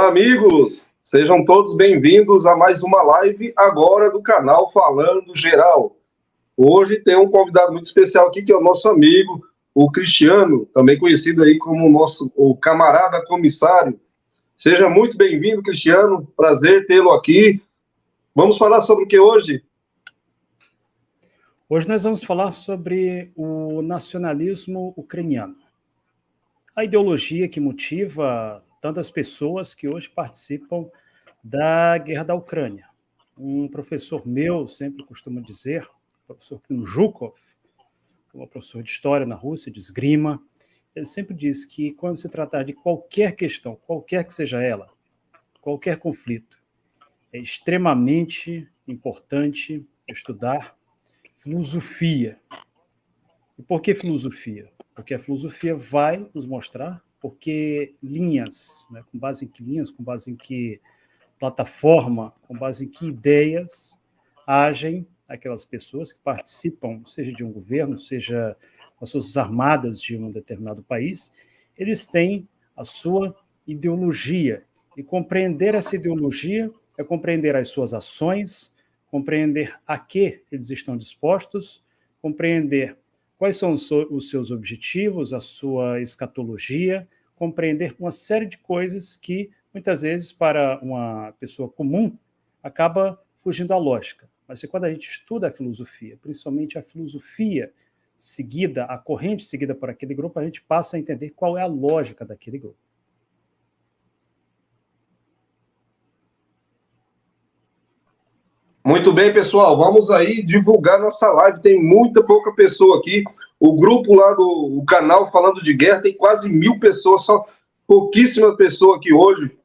Olá, amigos! Sejam todos bem-vindos a mais uma live agora do canal Falando Geral. Hoje tem um convidado muito especial aqui, que é o nosso amigo, o Cristiano, também conhecido aí como o camarada comissário. Seja muito bem-vindo, Cristiano. Prazer tê-lo aqui. Vamos falar sobre o que hoje? Hoje nós vamos falar sobre o nacionalismo ucraniano. A ideologia que motiva tantas pessoas que hoje participam da guerra da Ucrânia. Um professor meu sempre costuma dizer, o professor Kim Zhukov, um professor de história na Rússia, de esgrima, ele sempre diz que quando se tratar de qualquer questão, qualquer que seja ela, qualquer conflito, é extremamente importante estudar filosofia. E por que filosofia? Porque a filosofia vai nos mostrar porque linhas, né, com base em que linhas, com base em que plataforma, com base em que ideias agem aquelas pessoas que participam, seja de um governo, seja das forças armadas de um determinado país, eles têm a sua ideologia. E compreender essa ideologia é compreender as suas ações, compreender a que eles estão dispostos, compreender quais são os seus objetivos, a sua escatologia, compreender uma série de coisas que, muitas vezes, para uma pessoa comum, acaba fugindo à lógica. Mas quando a gente estuda a filosofia, principalmente a filosofia seguida, a corrente seguida por aquele grupo, a gente passa a entender qual é a lógica daquele grupo. Muito bem, pessoal, vamos aí divulgar nossa live, tem muita pouca pessoa aqui, o grupo lá do canal Falando de Guerra tem quase 1.000 pessoas, só pouquíssima pessoa aqui hoje.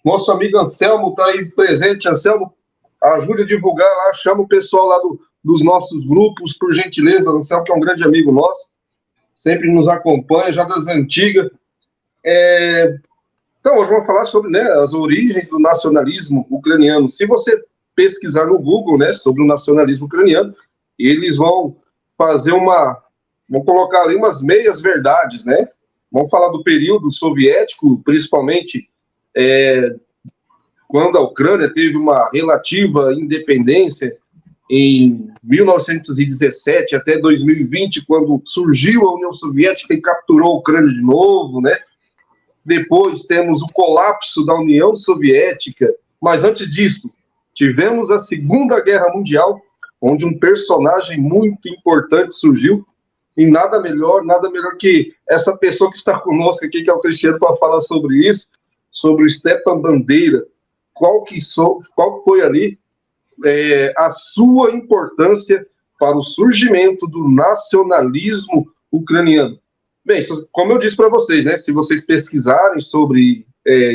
Nosso amigo Anselmo está aí presente. Anselmo, ajude a divulgar lá, chama o pessoal lá dos nossos grupos, por gentileza. Anselmo, que é um grande amigo nosso, sempre nos acompanha, já das antigas. Então, hoje vamos falar sobre, né, as origens do nacionalismo ucraniano. Se você pesquisar no Google, né, sobre o nacionalismo ucraniano, eles vão fazer vão colocar ali umas meias verdades, né? Vamos falar do período soviético, principalmente quando a Ucrânia teve uma relativa independência em 1917 até 2020, quando surgiu a União Soviética e capturou a Ucrânia de novo, né? Depois temos o colapso da União Soviética, mas antes disso, tivemos a Segunda Guerra Mundial, onde um personagem muito importante surgiu, e nada melhor que essa pessoa que está conosco aqui, que é o Cristiano, para falar sobre isso, sobre o Stepan Bandeira, qual foi ali a sua importância para o surgimento do nacionalismo ucraniano. Bem, como eu disse para vocês, né, se vocês pesquisarem sobre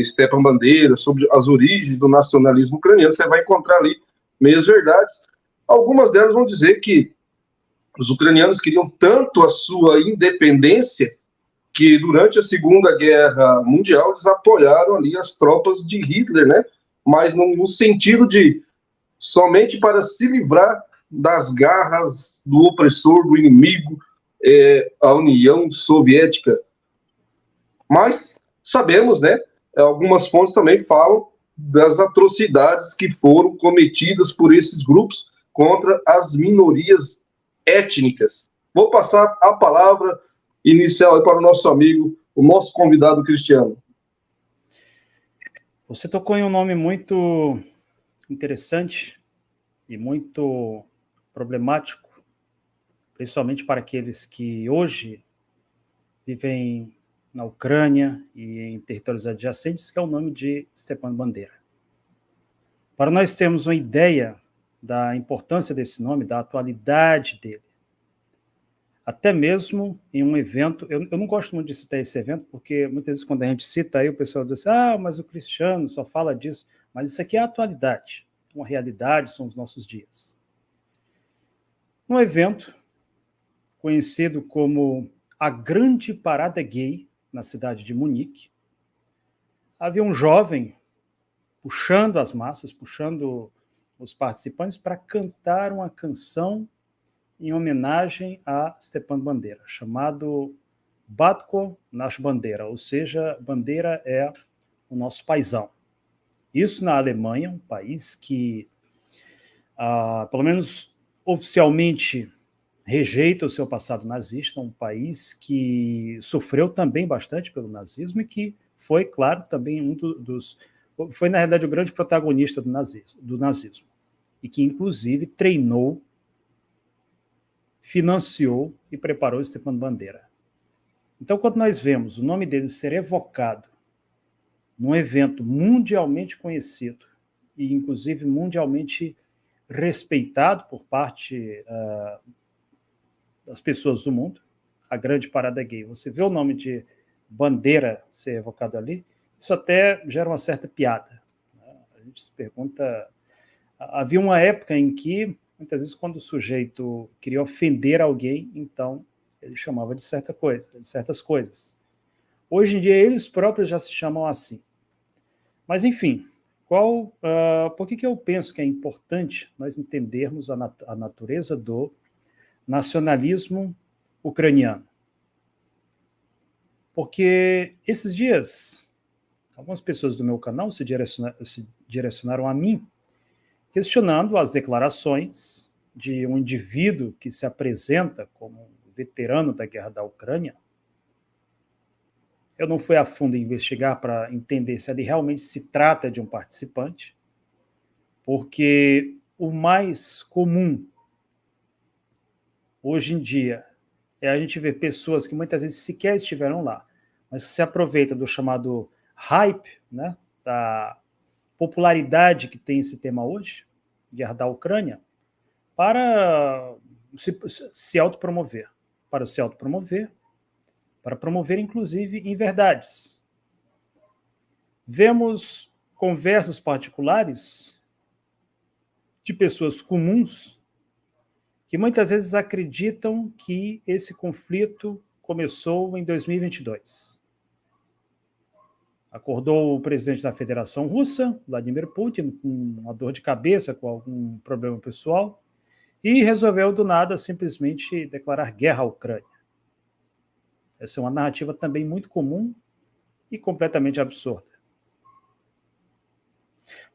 Stepan Bandeira, sobre as origens do nacionalismo ucraniano, você vai encontrar ali meias verdades. Algumas delas vão dizer que os ucranianos queriam tanto a sua independência que durante a Segunda Guerra Mundial eles apoiaram ali as tropas de Hitler, né? Mas no sentido de somente para se livrar das garras do opressor, do inimigo, a União Soviética. Mas sabemos, né? Algumas fontes também falam das atrocidades que foram cometidas por esses grupos contra as minorias étnicas. Vou passar a palavra inicial para o nosso amigo, o nosso convidado Cristiano. Você tocou em um nome muito interessante e muito problemático, principalmente para aqueles que hoje vivem na Ucrânia e em territórios adjacentes, que é o nome de Stepan Bandeira. Para nós termos uma ideia da importância desse nome, da atualidade dele, até mesmo em um evento, eu não gosto muito de citar esse evento, porque muitas vezes quando a gente cita aí, o pessoal diz assim, mas o Cristiano só fala disso, mas isso aqui é a atualidade, uma realidade, são os nossos dias. Um evento conhecido como a Grande Parada Gay, na cidade de Munique, havia um jovem puxando as massas, puxando os participantes para cantar uma canção em homenagem a Stepan Bandeira, chamado Batko Nash Bandeira, ou seja, Bandeira é o nosso paizão. Isso na Alemanha, um país que, pelo menos oficialmente, rejeita o seu passado nazista, um país que sofreu também bastante pelo nazismo e que foi, claro, também foi, na realidade, o grande protagonista do nazismo e que, inclusive, treinou, financiou e preparou Stepan Bandeira. Então, quando nós vemos o nome dele ser evocado num evento mundialmente conhecido e, inclusive, mundialmente respeitado por parte das pessoas do mundo, a grande parada gay, você vê o nome de Bandeira ser evocado ali, isso até gera uma certa piada. A gente se pergunta... Havia uma época em que, muitas vezes, quando o sujeito queria ofender alguém, então ele chamava de certas coisas. Hoje em dia, eles próprios já se chamam assim. Mas, enfim, por que eu penso que é importante nós entendermos a natureza do nacionalismo ucraniano? Porque esses dias, algumas pessoas do meu canal se direcionaram a mim, questionando as declarações de um indivíduo que se apresenta como veterano da guerra da Ucrânia. Eu não fui a fundo investigar para entender se ele realmente se trata de um participante, porque o mais comum hoje em dia é a gente ver pessoas que muitas vezes sequer estiveram lá, mas que se aproveitam do chamado hype, né, da popularidade que tem esse tema hoje, guerra da Ucrânia, para se autopromover, para promover, inclusive, inverdades. Vemos conversas particulares de pessoas comuns que muitas vezes acreditam que esse conflito começou em 2022. Acordou o presidente da Federação Russa, Vladimir Putin, com uma dor de cabeça, com algum problema pessoal, e resolveu, do nada, simplesmente declarar guerra à Ucrânia. Essa é uma narrativa também muito comum e completamente absurda.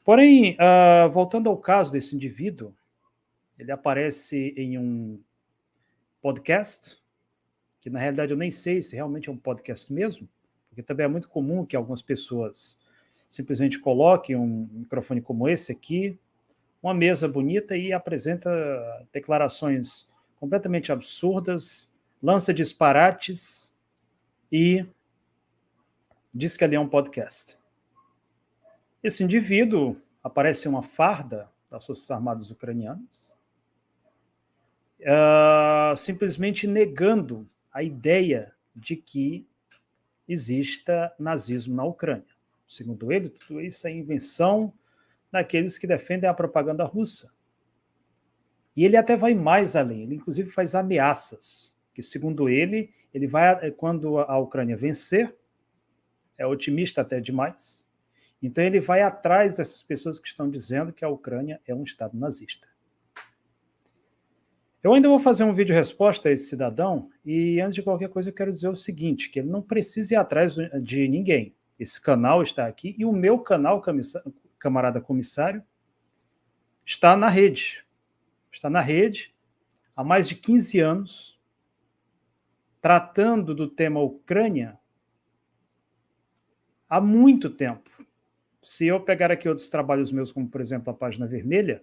Porém, voltando ao caso desse indivíduo, ele aparece em um podcast, que na realidade eu nem sei se realmente é um podcast mesmo, porque também é muito comum que algumas pessoas simplesmente coloquem um microfone como esse aqui, uma mesa bonita e apresenta declarações completamente absurdas, lança disparates e diz que ali é um podcast. Esse indivíduo aparece em uma farda das Forças Armadas Ucranianas, simplesmente negando a ideia de que exista nazismo na Ucrânia. Segundo ele, tudo isso é invenção daqueles que defendem a propaganda russa. E ele até vai mais além, ele inclusive faz ameaças, que segundo ele vai, quando a Ucrânia vencer, é otimista até demais, então ele vai atrás dessas pessoas que estão dizendo que a Ucrânia é um estado nazista. Eu ainda vou fazer um vídeo resposta a esse cidadão, e antes de qualquer coisa eu quero dizer o seguinte, que ele não precisa ir atrás de ninguém. Esse canal está aqui, e o meu canal, Camarada Comissário, está na rede. Está na rede há mais de 15 anos, tratando do tema Ucrânia há muito tempo. Se eu pegar aqui outros trabalhos meus, como, por exemplo, a Página Vermelha,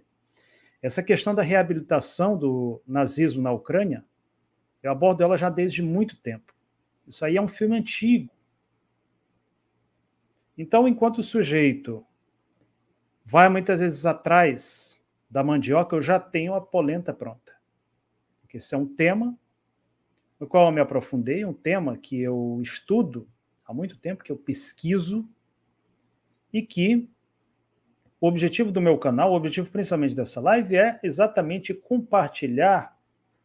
essa questão da reabilitação do nazismo na Ucrânia, eu abordo ela já desde muito tempo. Isso aí é um filme antigo. Então, enquanto o sujeito vai muitas vezes atrás da mandioca, eu já tenho a polenta pronta. Porque esse é um tema no qual eu me aprofundei, um tema que eu estudo há muito tempo, que eu pesquiso, e que o objetivo do meu canal, o objetivo principalmente dessa live, é exatamente compartilhar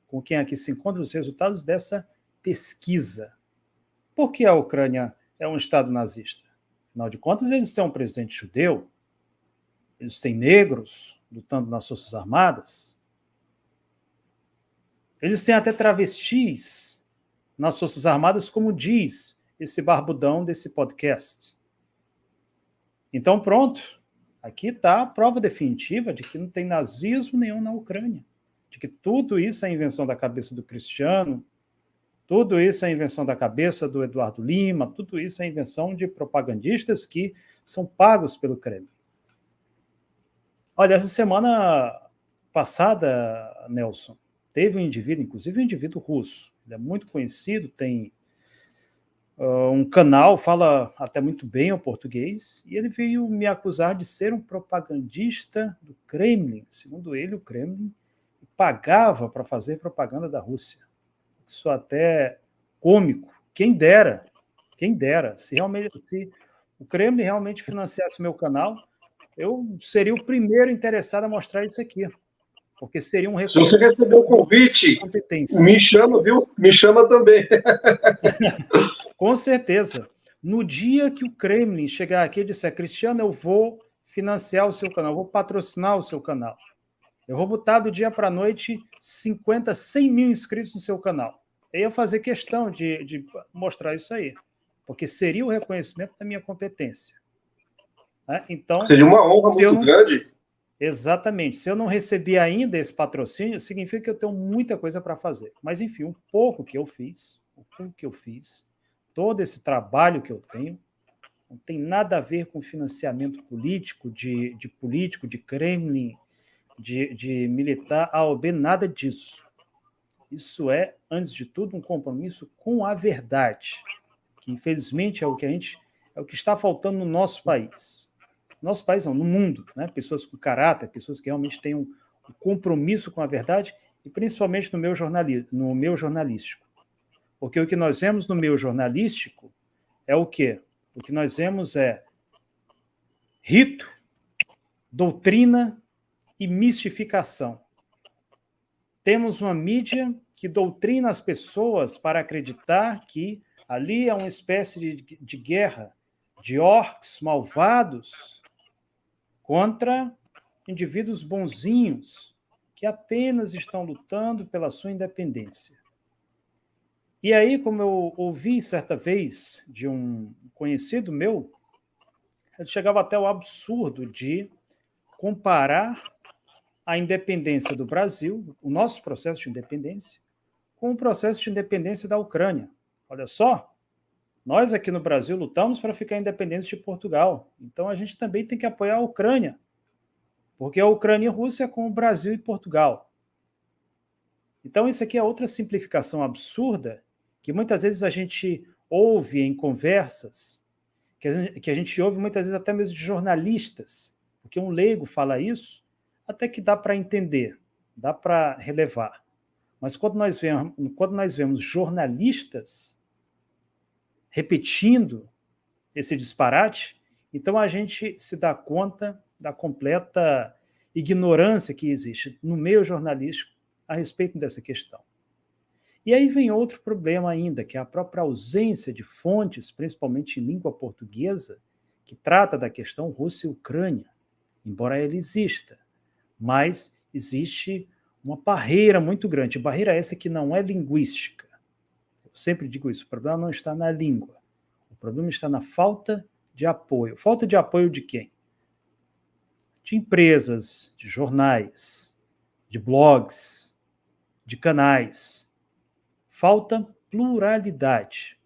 com quem aqui se encontra os resultados dessa pesquisa. Por que a Ucrânia é um estado nazista? Afinal de contas, eles têm um presidente judeu, eles têm negros lutando nas Forças Armadas, eles têm até travestis nas Forças Armadas, como diz esse barbudão desse podcast. Então, pronto, Aqui está a prova definitiva de que não tem nazismo nenhum na Ucrânia, de que tudo isso é invenção da cabeça do Cristiano, tudo isso é invenção da cabeça do Eduardo Lima, tudo isso é invenção de propagandistas que são pagos pelo Kremlin. Olha, essa semana passada, Nelson, teve um indivíduo, inclusive um indivíduo russo, ele é muito conhecido, tem um canal, fala até muito bem o português, e ele veio me acusar de ser um propagandista do Kremlin. Segundo ele, o Kremlin pagava para fazer propaganda da Rússia. Isso até cômico. Quem dera, se o Kremlin realmente financiasse o meu canal, eu seria o primeiro interessado a mostrar isso aqui, porque seria um reconhecimento. Se você receber o convite, me chama, viu? Me chama também. Com certeza. No dia que o Kremlin chegar aqui e disser, Cristiano, eu vou financiar o seu canal, eu vou patrocinar o seu canal, eu vou botar do dia para a noite 50, 100 mil inscritos no seu canal. Eu ia fazer questão de mostrar isso aí, porque seria o reconhecimento da minha competência. Então, seria uma honra muito grande. Exatamente. Se eu não recebi ainda esse patrocínio, significa que eu tenho muita coisa para fazer. Mas, enfim, o pouco que eu fiz, todo esse trabalho que eu tenho, não tem nada a ver com financiamento político, de político, de Kremlin, de militar A ou B, nada disso. Isso é, antes de tudo, um compromisso com a verdade, que infelizmente é o que está faltando no nosso país. Nosso país não, no mundo, né? Pessoas com caráter, pessoas que realmente têm um compromisso com a verdade, e principalmente no meu jornalístico. Porque o que nós vemos no meio jornalístico é o quê? O que nós vemos é rito, doutrina e mistificação. Temos uma mídia que doutrina as pessoas para acreditar que ali é uma espécie de guerra de orcs malvados contra indivíduos bonzinhos que apenas estão lutando pela sua independência. E aí, como eu ouvi certa vez de um conhecido meu, ele chegava até o absurdo de comparar a independência do Brasil, o nosso processo de independência, com o processo de independência da Ucrânia. Olha só, nós aqui no Brasil lutamos para ficar independentes de Portugal, então a gente também tem que apoiar a Ucrânia, porque a Ucrânia e a Rússia é com o Brasil e Portugal. Então isso aqui é outra simplificação absurda que muitas vezes a gente ouve em conversas, que a gente ouve muitas vezes até mesmo de jornalistas, porque um leigo fala isso, até que dá para entender, dá para relevar. Mas quando nós vemos jornalistas repetindo esse disparate, então a gente se dá conta da completa ignorância que existe no meio jornalístico a respeito dessa questão. E aí vem outro problema ainda, que é a própria ausência de fontes, principalmente em língua portuguesa, que trata da questão Rússia e Ucrânia, embora ela exista. Mas existe uma barreira muito grande, barreira essa que não é linguística. Eu sempre digo isso, o problema não está na língua, o problema está na falta de apoio. Falta de apoio de quem? De empresas, de jornais, de blogs, de canais. Falta pluralidade.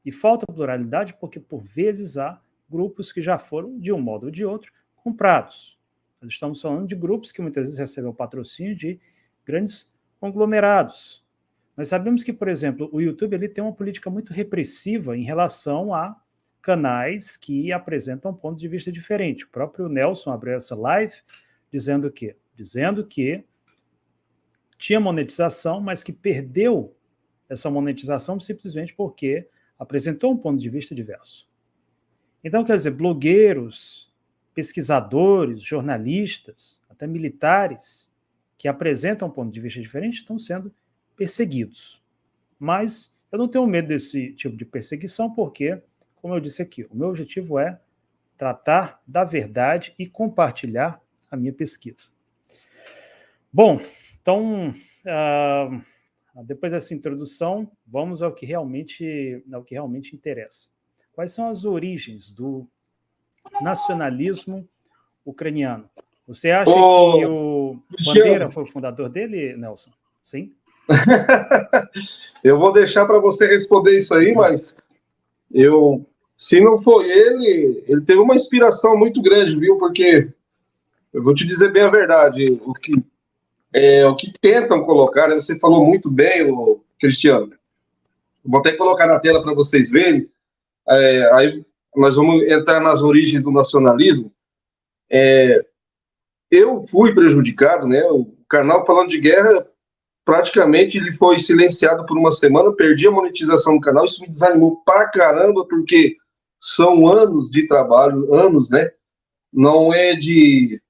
E falta pluralidade porque, por vezes, há grupos que já foram, de um modo ou de outro, comprados. Nós estamos falando de grupos que muitas vezes recebem o patrocínio de grandes conglomerados. Nós sabemos que, por exemplo, o YouTube ele tem uma política muito repressiva em relação a canais que apresentam um ponto de vista diferente. O próprio Nelson abriu essa live dizendo que tinha monetização, mas que perdeu essa monetização simplesmente porque apresentou um ponto de vista diverso. Então, quer dizer, blogueiros, pesquisadores, jornalistas, até militares, que apresentam um ponto de vista diferente, estão sendo perseguidos. Mas eu não tenho medo desse tipo de perseguição, porque, como eu disse aqui, o meu objetivo é tratar da verdade e compartilhar a minha pesquisa. Bom, então, depois dessa introdução, vamos ao que realmente interessa. Quais são as origens do nacionalismo ucraniano. Você acha que o Bandeira foi o fundador dele, Nelson? Sim? Eu vou deixar para você responder isso aí, mas se não foi ele teve uma inspiração muito grande, viu? Porque eu vou te dizer bem a verdade, o que tentam colocar, né? Você falou muito bem, Cristiano. Vou até colocar na tela para vocês verem. Aí nós vamos entrar nas origens do nacionalismo. Eu fui prejudicado, né? O canal Falando de Guerra, praticamente ele foi silenciado por uma semana, perdi a monetização do canal, isso me desanimou pra caramba, porque são anos de trabalho, anos, né? Não é de...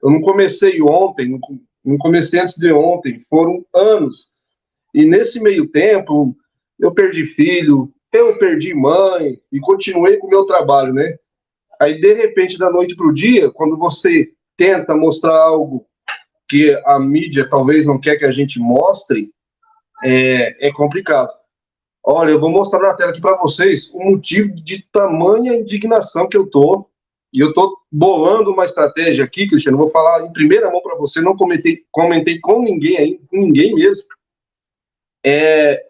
Eu não comecei ontem, não comecei antes de ontem, foram anos. E nesse meio tempo, eu perdi filho, eu perdi mãe, e continuei com o meu trabalho, né? Aí, de repente, da noite para o dia, quando você tenta mostrar algo que a mídia talvez não quer que a gente mostre, é complicado. Olha, eu vou mostrar na tela aqui para vocês o motivo de tamanha indignação que eu tô. E eu tô bolando uma estratégia aqui, Cristiano, vou falar em primeira mão para você, não comentei com ninguém aí, com ninguém mesmo.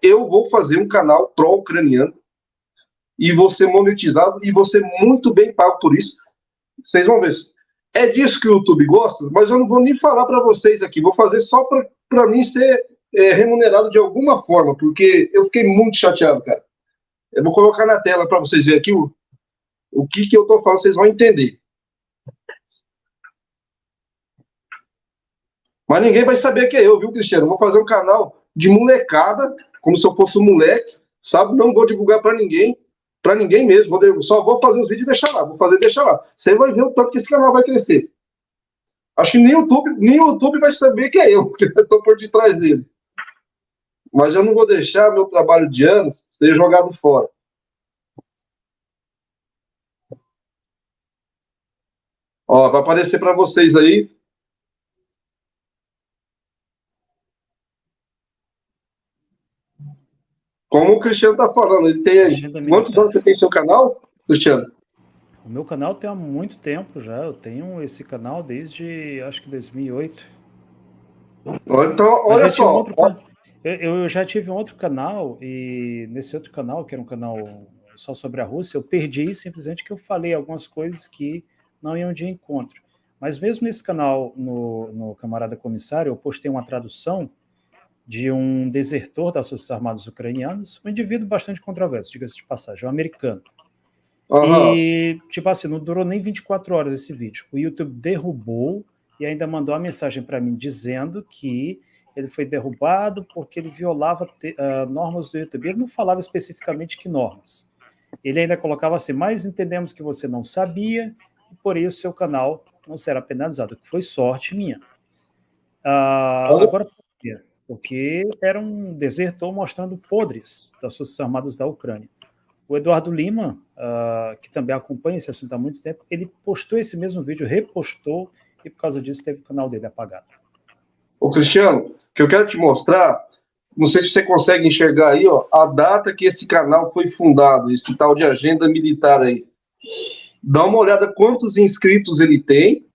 Eu vou fazer um canal pró-ucraniano e vou ser monetizado e vou ser muito bem pago por isso. Vocês vão ver. É disso que o YouTube gosta, mas eu não vou nem falar para vocês aqui, vou fazer só para mim ser remunerado de alguma forma, porque eu fiquei muito chateado, cara. Eu vou colocar na tela para vocês verem aqui o que eu tô falando, vocês vão entender. Mas ninguém vai saber que é eu, viu, Cristiano? Vou fazer um canal de molecada, como se eu fosse um moleque, sabe? Não vou divulgar para ninguém mesmo. Só vou fazer os vídeos e deixar lá. Vou fazer e deixar lá. Você vai ver o tanto que esse canal vai crescer. Acho que nem o YouTube vai saber que é eu, porque eu estou por detrás dele. Mas eu não vou deixar meu trabalho de anos ser jogado fora. Ó, vai aparecer para vocês aí. Como o Cristiano está falando, ele tem... Quantos anos você tem seu canal, Cristiano? O meu canal tem há muito tempo já. Eu tenho esse canal desde, acho que 2008. Então, olha só. Eu já tive um outro canal, e nesse outro canal, que era um canal só sobre a Rússia, eu perdi simplesmente que eu falei algumas coisas que não iam de encontro. Mas mesmo nesse canal, no Camarada Comissário, eu postei uma tradução de um desertor das Forças Armadas Ucranianas, um indivíduo bastante controverso, diga-se de passagem, um americano. Uhum. E, tipo assim, não durou nem 24 horas esse vídeo. O YouTube derrubou e ainda mandou uma mensagem para mim dizendo que ele foi derrubado porque ele violava normas do YouTube. Ele não falava especificamente que normas. Ele ainda colocava assim, mas entendemos que você não sabia e por isso seu canal não será penalizado, que foi sorte minha. Agora, por quê? Porque era um desertor mostrando podres das Forças Armadas da Ucrânia. O Eduardo Lima, que também acompanha esse assunto há muito tempo, ele postou esse mesmo vídeo, repostou, e por causa disso teve o canal dele apagado. Ô, Cristiano, que eu quero te mostrar, não sei se você consegue enxergar aí, ó, a data que esse canal foi fundado, esse tal de Agenda Militar aí. Dá uma olhada quantos inscritos ele tem,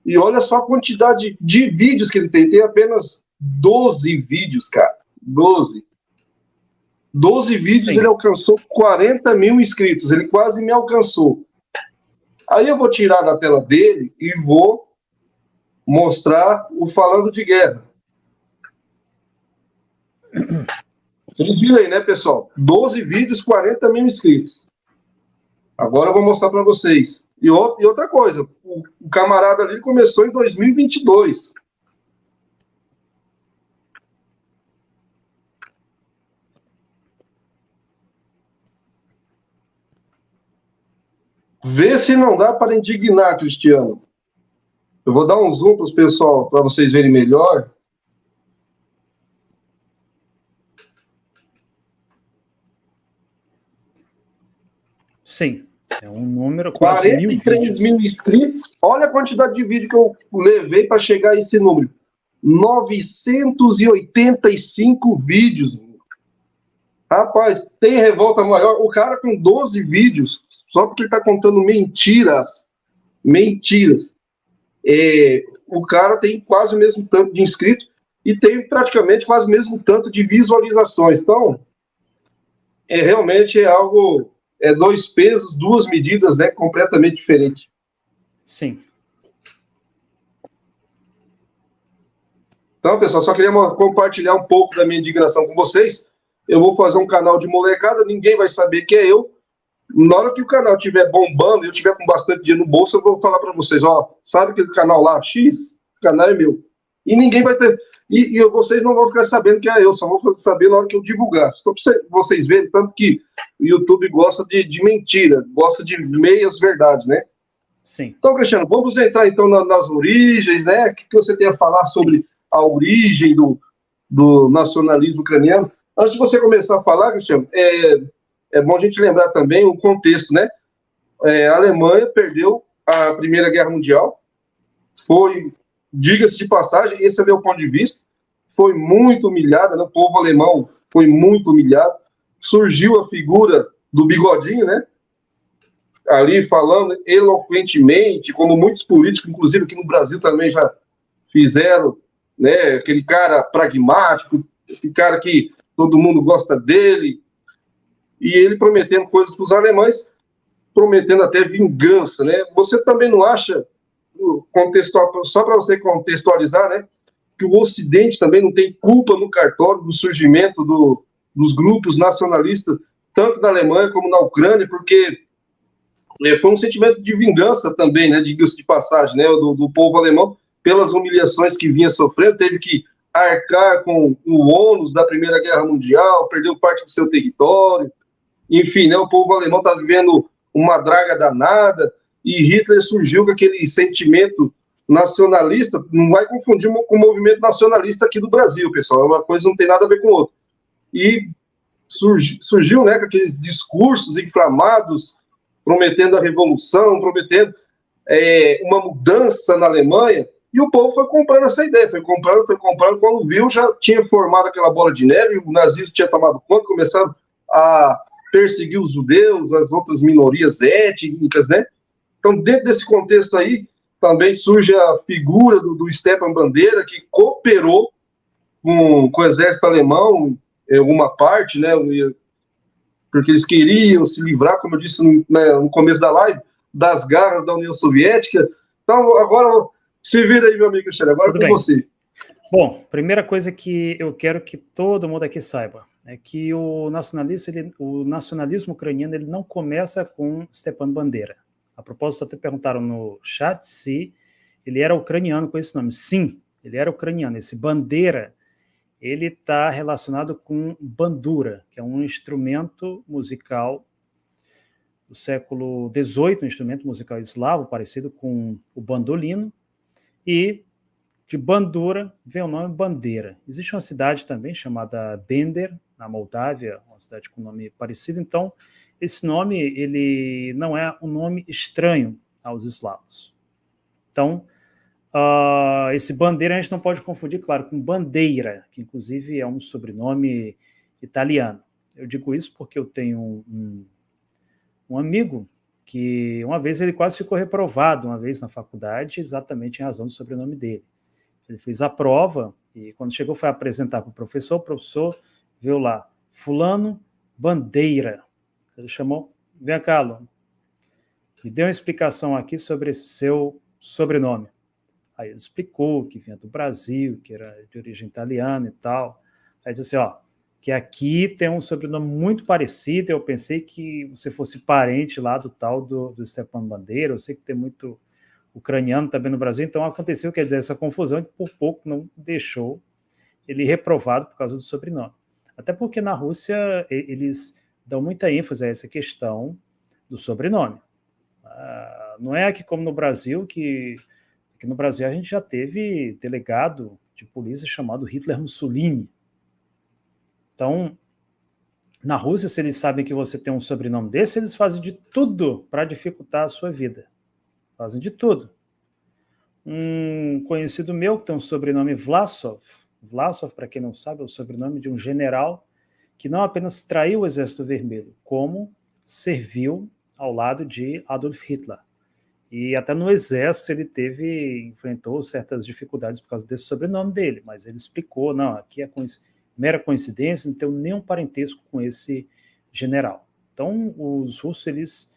e olha só a quantidade de vídeos que ele tem. Tem apenas 12 vídeos, cara. 12 vídeos. Sim. Ele alcançou 40 mil inscritos. Ele quase me alcançou. Aí eu vou tirar da tela dele e vou mostrar o Falando de Guerra. Vocês viram aí, né, pessoal? 12 vídeos, 40 mil inscritos. Agora eu vou mostrar para vocês. E outra coisa, o camarada ali começou em 2022. Vê se não dá para indignar, Cristiano. Eu vou dar um zoom para os pessoal, para vocês verem melhor. Sim, é um número quase 43 mil inscritos. Olha a quantidade de vídeo que eu levei para chegar a esse número. 985 vídeos. Rapaz, tem revolta maior. O cara com 12 vídeos, só porque ele está contando mentiras. Mentiras. o cara tem quase o mesmo tanto de inscritos e tem praticamente quase o mesmo tanto de visualizações. Então, realmente algo, dois pesos, duas medidas, né, completamente diferentes. Sim. Então, pessoal, só queria compartilhar um pouco da minha indignação com vocês. Eu vou fazer um canal de molecada, ninguém vai saber que é eu. Na hora que o canal estiver bombando e eu estiver com bastante dinheiro no bolso, eu vou falar para vocês, ó, sabe aquele canal lá, X? O canal é meu. E ninguém vai ter... E vocês não vão ficar sabendo que é eu, só vão saber na hora que eu divulgar. Só para vocês verem, tanto que o YouTube gosta de mentira, gosta de meias verdades, né? Sim. Então, Cristiano, vamos entrar então nas origens, né? O que você tem a falar sobre a origem do nacionalismo ucraniano? Antes de você começar a falar, Cristiano, é bom a gente lembrar também o contexto, né? A Alemanha perdeu a Primeira Guerra Mundial, foi, diga-se de passagem, esse é o meu ponto de vista, foi muito humilhada, né? O povo alemão foi muito humilhado, surgiu a figura do bigodinho, né? Ali falando eloquentemente, como muitos políticos, inclusive aqui no Brasil também já fizeram, né? Aquele cara pragmático, aquele cara que todo mundo gosta dele, e ele prometendo coisas para os alemães, prometendo até vingança, né? Você também não acha, só para você contextualizar, né, que o Ocidente também não tem culpa no cartório do surgimento dos grupos nacionalistas, tanto na Alemanha como na Ucrânia, porque foi um sentimento de vingança também, né, diga-se de passagem, né, do povo alemão, pelas humilhações que vinha sofrendo, teve que arcar com o ônus da Primeira Guerra Mundial, perdeu parte do seu território, enfim, né, o povo alemão está vivendo uma draga danada, e Hitler surgiu com aquele sentimento nacionalista, não vai confundir com o movimento nacionalista aqui do Brasil, pessoal, uma coisa não tem nada a ver com outra. E surgiu, né, com aqueles discursos inflamados, prometendo a revolução, prometendo uma mudança na Alemanha, e o povo foi comprando essa ideia, foi comprando, quando viu, já tinha formado aquela bola de neve, o nazismo tinha tomado conta, começaram a perseguir os judeus, as outras minorias étnicas, né? Então, dentro desse contexto aí, também surge a figura do Stepan Bandeira, que cooperou com o exército alemão, em alguma parte, né? Porque eles queriam se livrar, como eu disse no começo da live, das garras da União Soviética. Então, agora, se vira aí, meu amigo Cristiano, agora com você. Bom, primeira coisa que eu quero que todo mundo aqui saiba é que o nacionalismo ucraniano ele não começa com Stepan Bandeira. A propósito, até perguntaram no chat se ele era ucraniano com esse nome. Sim, ele era ucraniano. Esse Bandeira, ele está relacionado com bandura, que é um instrumento musical do século XVIII, um instrumento musical eslavo, parecido com o bandolino, e de bandura vem o nome bandeira. Existe uma cidade também chamada Bender, na Moldávia, uma cidade com nome parecido. Então, esse nome ele não é um nome estranho aos eslavos. Então, esse bandeira a gente não pode confundir, claro, com bandeira, que inclusive é um sobrenome italiano. Eu digo isso porque eu tenho um amigo que uma vez ele quase ficou reprovado uma vez na faculdade, exatamente em razão do sobrenome dele. Ele fez a prova e quando chegou foi apresentar para o professor viu lá, fulano Bandeira. Ele chamou, vem cá, aluno, me deu uma explicação aqui sobre esse seu sobrenome. Aí ele explicou que vinha do Brasil, que era de origem italiana e tal. Aí disse assim, que aqui tem um sobrenome muito parecido, eu pensei que você fosse parente lá do tal do Stepan Bandeira, eu sei que tem muito ucraniano também no Brasil, então aconteceu, quer dizer, essa confusão que por pouco não deixou ele reprovado por causa do sobrenome. Até porque na Rússia eles dão muita ênfase a essa questão do sobrenome. Não é aqui como no Brasil, que no Brasil a gente já teve delegado de polícia chamado Hitler Mussolini. Então, na Rússia, se eles sabem que você tem um sobrenome desse, eles fazem de tudo para dificultar a sua vida. Fazem de tudo. Um conhecido meu que tem um sobrenome Vlasov, para quem não sabe, é o sobrenome de um general que não apenas traiu o Exército Vermelho, como serviu ao lado de Adolf Hitler. E até no exército ele enfrentou certas dificuldades por causa desse sobrenome dele, mas ele explicou, não, aqui é mera coincidência, não tem nenhum parentesco com esse general. Então, os russos, eles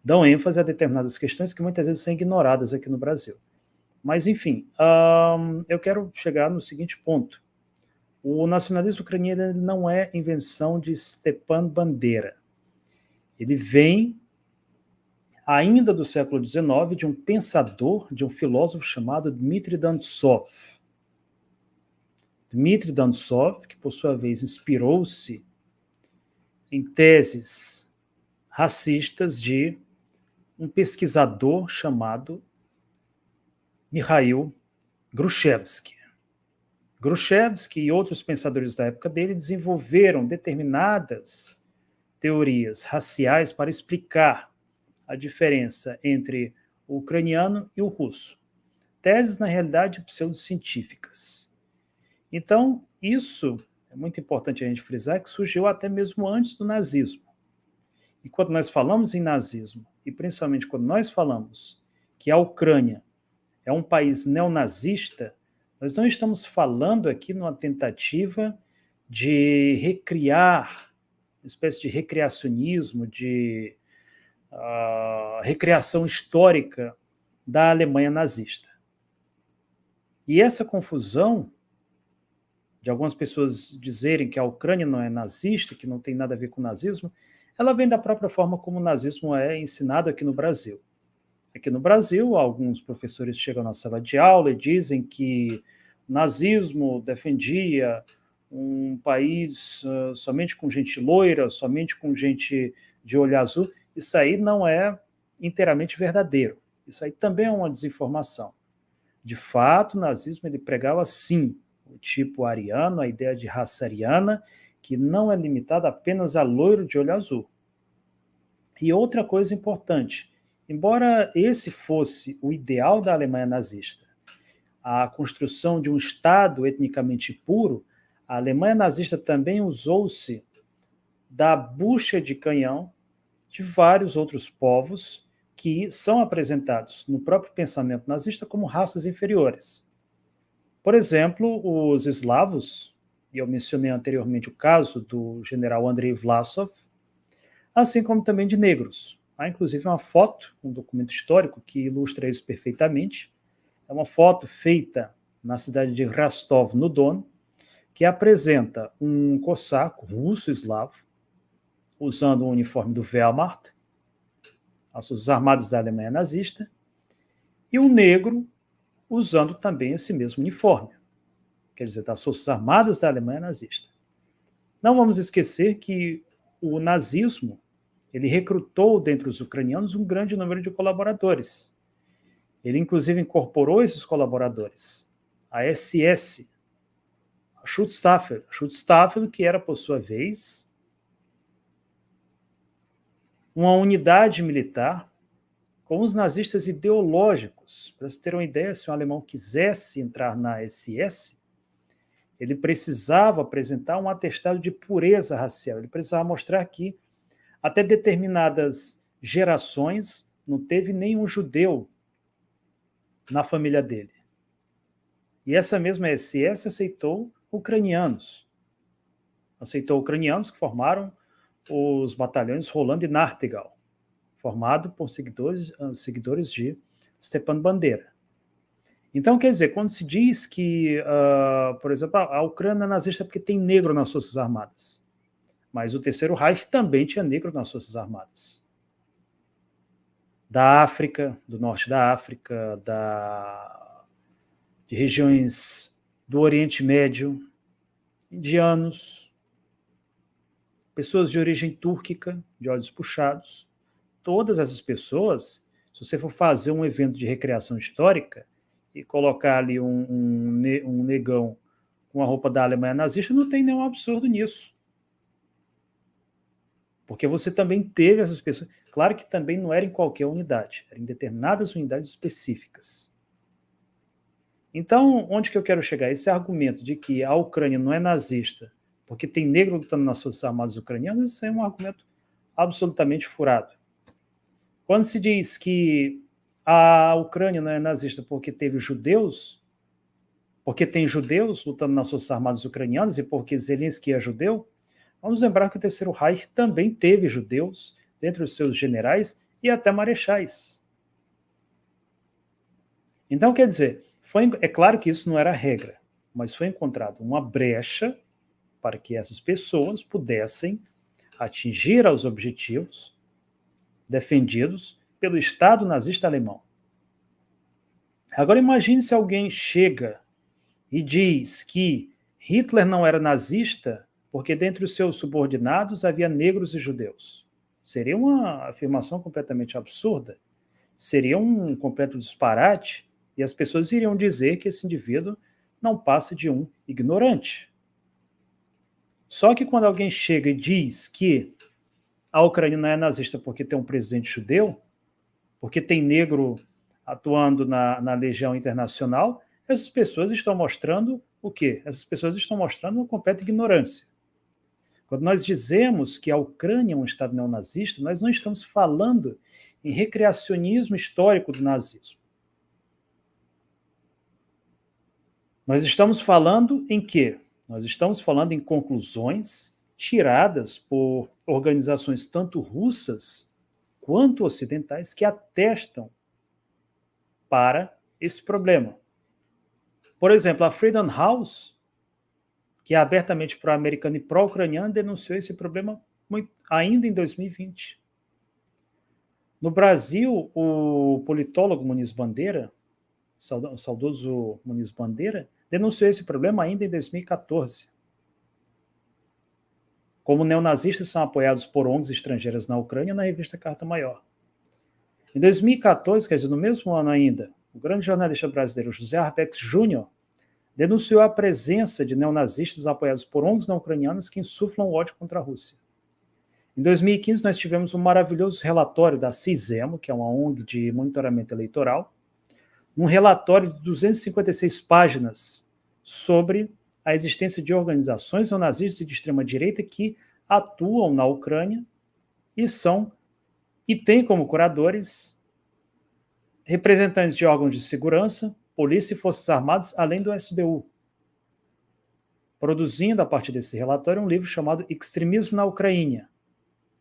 dão ênfase a determinadas questões que muitas vezes são ignoradas aqui no Brasil. Mas, enfim, eu quero chegar no seguinte ponto. O nacionalismo ucraniano não é invenção de Stepan Bandera. Ele vem ainda do século XIX, de um pensador, de um filósofo chamado Dmitry Dantov. Dmitry Dantov, que por sua vez inspirou-se em teses racistas de um pesquisador chamado Mikhail Grushevsky. Grushevsky e outros pensadores da época dele desenvolveram determinadas teorias raciais para explicar a diferença entre o ucraniano e o russo. Teses, na realidade, pseudocientíficas. Então, isso é muito importante a gente frisar, que surgiu até mesmo antes do nazismo. E quando nós falamos em nazismo, e principalmente quando nós falamos que a Ucrânia é um país neonazista, nós não estamos falando aqui numa tentativa de recriar, uma espécie de recriacionismo, de recriação histórica da Alemanha nazista. E essa confusão de algumas pessoas dizerem que a Ucrânia não é nazista, que não tem nada a ver com o nazismo, ela vem da própria forma como o nazismo é ensinado aqui no Brasil. Aqui no Brasil, alguns professores chegam na sala de aula e dizem que o nazismo defendia um país somente com gente loira, somente com gente de olho azul. Isso aí não é inteiramente verdadeiro. Isso aí também é uma desinformação. De fato, o nazismo ele pregava, sim, o tipo ariano, a ideia de raça ariana, que não é limitada apenas a loiro de olho azul. E outra coisa importante, embora esse fosse o ideal da Alemanha nazista, a construção de um Estado etnicamente puro, a Alemanha nazista também usou-se da bucha de canhão de vários outros povos que são apresentados no próprio pensamento nazista como raças inferiores. Por exemplo, os eslavos, e eu mencionei anteriormente o caso do general Andrei Vlasov, assim como também de negros. Há inclusive uma foto, um documento histórico que ilustra isso perfeitamente. É uma foto feita na cidade de Rostov-no-Don, que apresenta um cossaco russo-eslavo, usando o uniforme do Wehrmacht, as Forças Armadas da Alemanha nazista, e um negro usando também esse mesmo uniforme, quer dizer, das Forças Armadas da Alemanha nazista. Não vamos esquecer que o nazismo ele recrutou dentre os ucranianos um grande número de colaboradores. Ele, inclusive, incorporou esses colaboradores, a SS, a Schutzstaffel, que era, por sua vez, uma unidade militar com os nazistas ideológicos. Para você ter uma ideia, se um alemão quisesse entrar na SS, ele precisava apresentar um atestado de pureza racial. Ele precisava mostrar que, até determinadas gerações, não teve nenhum judeu na família dele. E essa mesma SS aceitou ucranianos. Aceitou ucranianos que formaram os batalhões Roland e Nachtigall, formado por seguidores de Stepan Bandera. Então, quer dizer, quando se diz que, por exemplo, a Ucrânia é nazista porque tem negro nas Forças Armadas, mas o Terceiro Reich também tinha negro nas Forças Armadas. Da África, do norte da África, de regiões do Oriente Médio, indianos, pessoas de origem túrquica, de olhos puxados. Todas essas pessoas, se você for fazer um evento de recreação histórica e colocar ali um negão com a roupa da Alemanha nazista, não tem nenhum absurdo nisso. Porque você também teve essas pessoas. Claro que também não era em qualquer unidade, era em determinadas unidades específicas. Então, onde que eu quero chegar? Esse argumento de que a Ucrânia não é nazista porque tem negro lutando nas Forças Armadas ucranianas, isso é um argumento absolutamente furado. Quando se diz que a Ucrânia não é nazista porque teve judeus, porque tem judeus lutando nas forças armadas ucranianas e porque Zelensky é judeu. Vamos lembrar que o Terceiro Reich também teve judeus dentre os seus generais e até marechais. Então, quer dizer, é claro que isso não era a regra, mas foi encontrada uma brecha para que essas pessoas pudessem atingir aos objetivos defendidos pelo Estado nazista alemão. Agora imagine se alguém chega e diz que Hitler não era nazista porque dentre os seus subordinados havia negros e judeus. Seria uma afirmação completamente absurda, seria um completo disparate, e as pessoas iriam dizer que esse indivíduo não passa de um ignorante. Só que quando alguém chega e diz que a Ucrânia não é nazista porque tem um presidente judeu, porque tem negro atuando na Legião Internacional, essas pessoas estão mostrando o quê? Essas pessoas estão mostrando uma completa ignorância. Quando nós dizemos que a Ucrânia é um Estado neonazista, nós não estamos falando em recreacionismo histórico do nazismo. Nós estamos falando em quê? Nós estamos falando em conclusões tiradas por organizações tanto russas quanto ocidentais que atestam para esse problema. Por exemplo, a Freedom House, que é abertamente pró-americana e pró-ucraniana, denunciou esse problema ainda em 2020. No Brasil, o politólogo Muniz Bandeira, o saudoso Muniz Bandeira, denunciou esse problema ainda em 2014. Como neonazistas são apoiados por ONGs estrangeiras na Ucrânia, na revista Carta Maior. Em 2014, quer dizer, no mesmo ano ainda, o grande jornalista brasileiro José Arbex Júnior denunciou a presença de neonazistas apoiados por ONGs não ucranianas que insuflam ódio contra a Rússia. Em 2015, nós tivemos um maravilhoso relatório da CISEMO, que é uma ONG de monitoramento eleitoral, um relatório de 256 páginas sobre a existência de organizações neonazistas e de extrema-direita que atuam na Ucrânia e têm como curadores representantes de órgãos de segurança, polícia e forças armadas, além do SBU. Produzindo, a partir desse relatório, um livro chamado Extremismo na Ucrânia,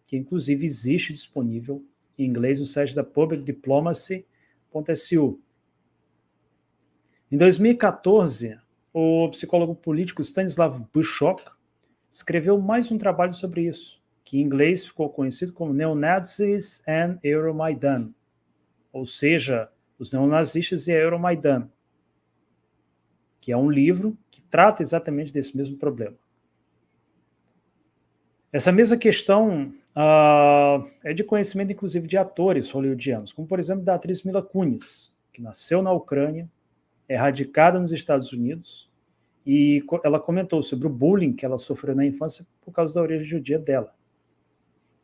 que inclusive existe disponível em inglês no site da publicdiplomacy.su. Em 2014, o psicólogo político Stanislav Buchok escreveu mais um trabalho sobre isso, que em inglês ficou conhecido como Neonazis and Euromaidan, ou seja, os neonazistas e a Euromaidan, que é um livro que trata exatamente desse mesmo problema. Essa mesma questão é de conhecimento, inclusive, de atores hollywoodianos, como, por exemplo, da atriz Mila Kunis, que nasceu na Ucrânia, é radicada nos Estados Unidos, e ela comentou sobre o bullying que ela sofreu na infância por causa da origem judia dela.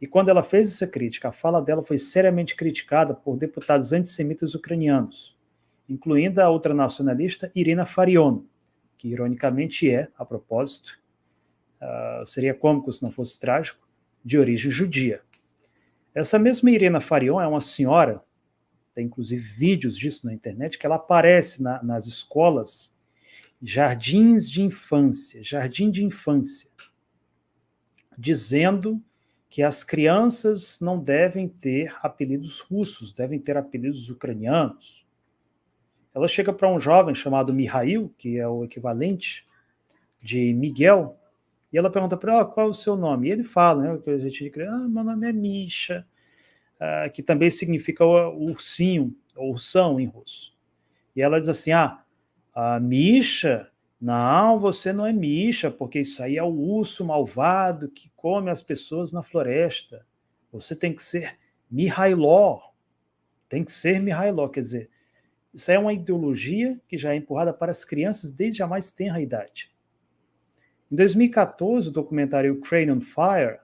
E quando ela fez essa crítica, a fala dela foi seriamente criticada por deputados antissemitas ucranianos, incluindo a ultranacionalista Irina Farion, que ironicamente a propósito, seria cômico se não fosse trágico, de origem judia. Essa mesma Irina Farion é uma senhora, tem inclusive vídeos disso na internet, que ela aparece nas escolas, jardim de infância, dizendo que as crianças não devem ter apelidos russos, devem ter apelidos ucranianos. Ela chega para um jovem chamado Mihail, que é o equivalente de Miguel, e ela pergunta para ele, qual é o seu nome? E ele fala, né, que a gente diz, meu nome é Misha, que também significa ursinho, ou ursão em russo. E ela diz assim, Misha, não, você não é Misha, porque isso aí é o urso malvado que come as pessoas na floresta. Você tem que ser Mihailó. Quer dizer, isso é uma ideologia que já é empurrada para as crianças desde a mais tenra idade. Em 2014, o documentário Ukraine on Fire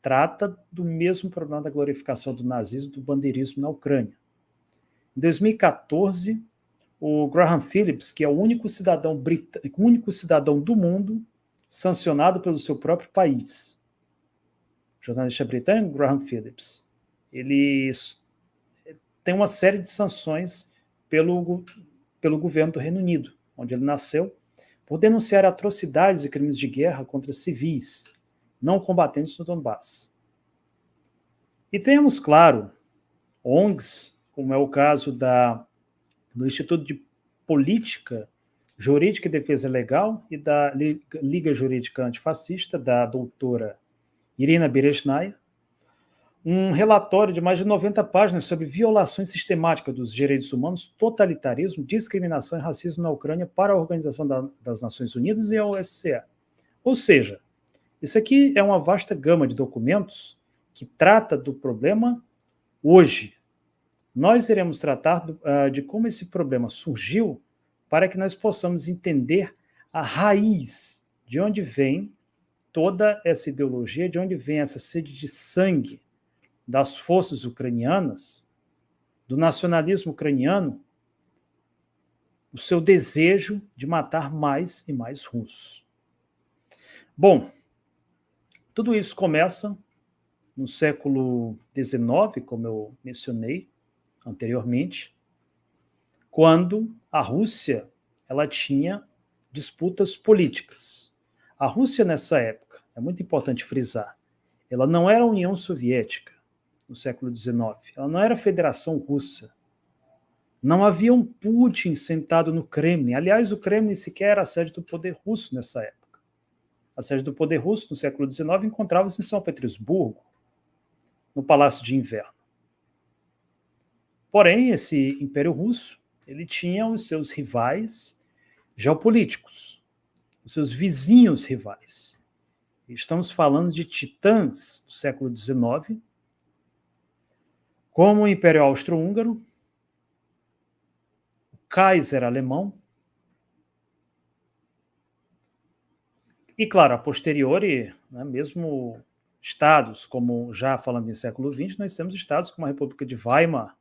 trata do mesmo problema da glorificação do nazismo e do bandeirismo na Ucrânia. Em 2014, o Graham Phillips, que é o único cidadão do mundo sancionado pelo seu próprio país, jornalista britânico Graham Phillips, ele tem uma série de sanções pelo governo do Reino Unido, onde ele nasceu, por denunciar atrocidades e crimes de guerra contra civis, não combatentes no Donbass. E temos, claro, ONGs, como é o caso do Instituto de Política Jurídica e Defesa Legal e da Liga Jurídica Antifascista, da doutora Irina Bereshnaya, um relatório de mais de 90 páginas sobre violações sistemáticas dos direitos humanos, totalitarismo, discriminação e racismo na Ucrânia para a Organização das Nações Unidas e a OSCE. Ou seja, isso aqui é uma vasta gama de documentos que trata do problema hoje. Nós iremos tratar de como esse problema surgiu para que nós possamos entender a raiz de onde vem toda essa ideologia, de onde vem essa sede de sangue das forças ucranianas, do nacionalismo ucraniano, o seu desejo de matar mais e mais russos. Bom, tudo isso começa no século XIX, como eu mencionei anteriormente, quando a Rússia ela tinha disputas políticas. A Rússia, nessa época, é muito importante frisar, ela não era a União Soviética no século XIX, ela não era a Federação Russa. Não havia um Putin sentado no Kremlin. Aliás, o Kremlin sequer era a sede do poder russo nessa época. A sede do poder russo no século XIX encontrava-se em São Petersburgo, no Palácio de Inverno. Porém, esse Império Russo ele tinha os seus rivais geopolíticos, os seus vizinhos rivais. Estamos falando de titãs do século XIX, como o Império Austro-Húngaro, o Kaiser alemão, e, claro, a posteriori, né, mesmo estados, como já falando em século XX, nós temos estados como a República de Weimar,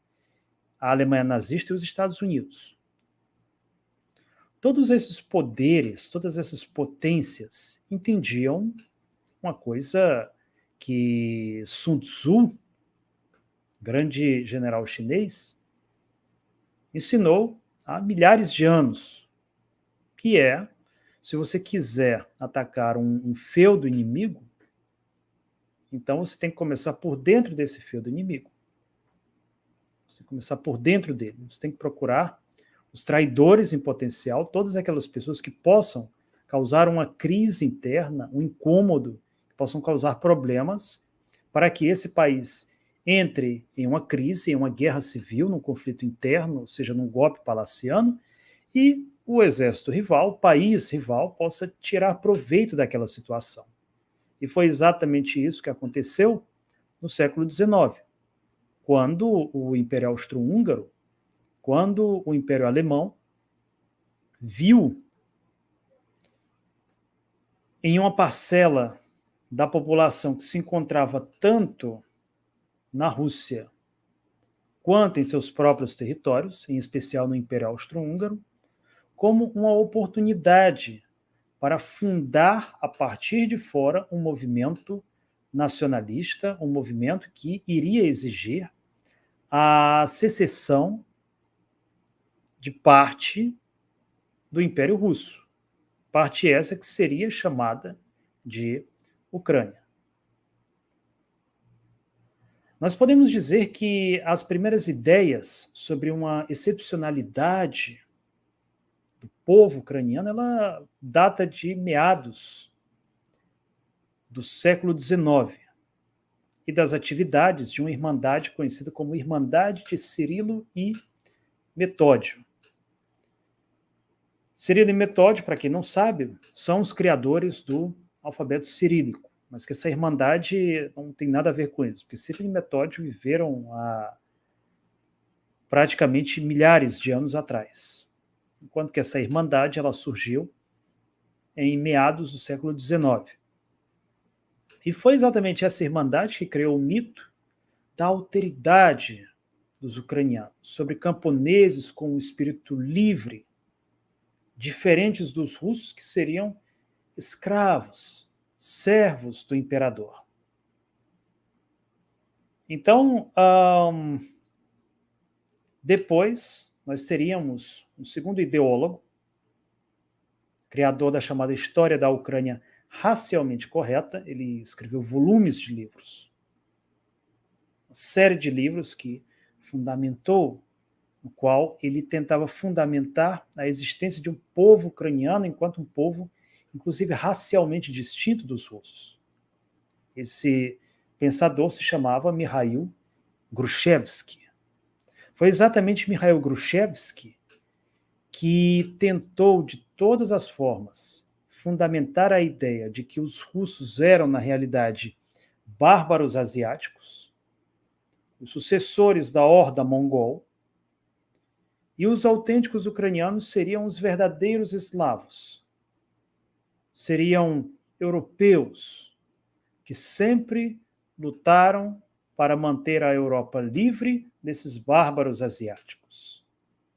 a Alemanha nazista e os Estados Unidos. Todos esses poderes, todas essas potências entendiam uma coisa que Sun Tzu, grande general chinês, ensinou há milhares de anos, que é, se você quiser atacar um feudo inimigo, então você tem que começar por dentro desse feudo inimigo. Você tem que começar por dentro dele. Você tem que procurar os traidores em potencial, todas aquelas pessoas que possam causar uma crise interna, um incômodo, que possam causar problemas para que esse país entre em uma crise, em uma guerra civil, num conflito interno, ou seja, num golpe palaciano, e o exército rival, o país rival, possa tirar proveito daquela situação. E foi exatamente isso que aconteceu no século XIX, quando o Império Austro-Húngaro, quando o Império Alemão viu em uma parcela da população que se encontrava tanto na Rússia quanto em seus próprios territórios, em especial no Império Austro-Húngaro, como uma oportunidade para fundar, a partir de fora, um movimento nacionalista, um movimento que iria exigir a secessão de parte do Império Russo. Parte essa que seria chamada de Ucrânia. Nós podemos dizer que as primeiras ideias sobre uma excepcionalidade do povo ucraniano, ela data de meados do século XIX e das atividades de uma irmandade conhecida como Irmandade de Cirilo e Metódio. Cirilo e Metódio, para quem não sabe, são os criadores do alfabeto cirílico, mas que essa irmandade não tem nada a ver com isso, porque Cirilo e Metódio viveram há praticamente milhares de anos atrás, enquanto que essa irmandade ela surgiu em meados do século XIX. E foi exatamente essa irmandade que criou o mito da alteridade dos ucranianos, sobre camponeses com um espírito livre, diferentes dos russos que seriam escravos, servos do imperador. Então, Depois, nós teríamos um segundo ideólogo, criador da chamada História da Ucrânia Racialmente Correta. Ele escreveu volumes de livros, uma série de livros que fundamentou, no qual ele tentava fundamentar a existência de um povo ucraniano enquanto um povo, inclusive, racialmente distinto dos russos. Esse pensador se chamava Mikhail Grushevsky. Foi exatamente Mikhail Grushevsky que tentou, de todas as formas, fundamentar a ideia de que os russos eram, na realidade, bárbaros asiáticos, os sucessores da horda mongol, e os autênticos ucranianos seriam os verdadeiros eslavos. Seriam europeus que sempre lutaram para manter a Europa livre desses bárbaros asiáticos,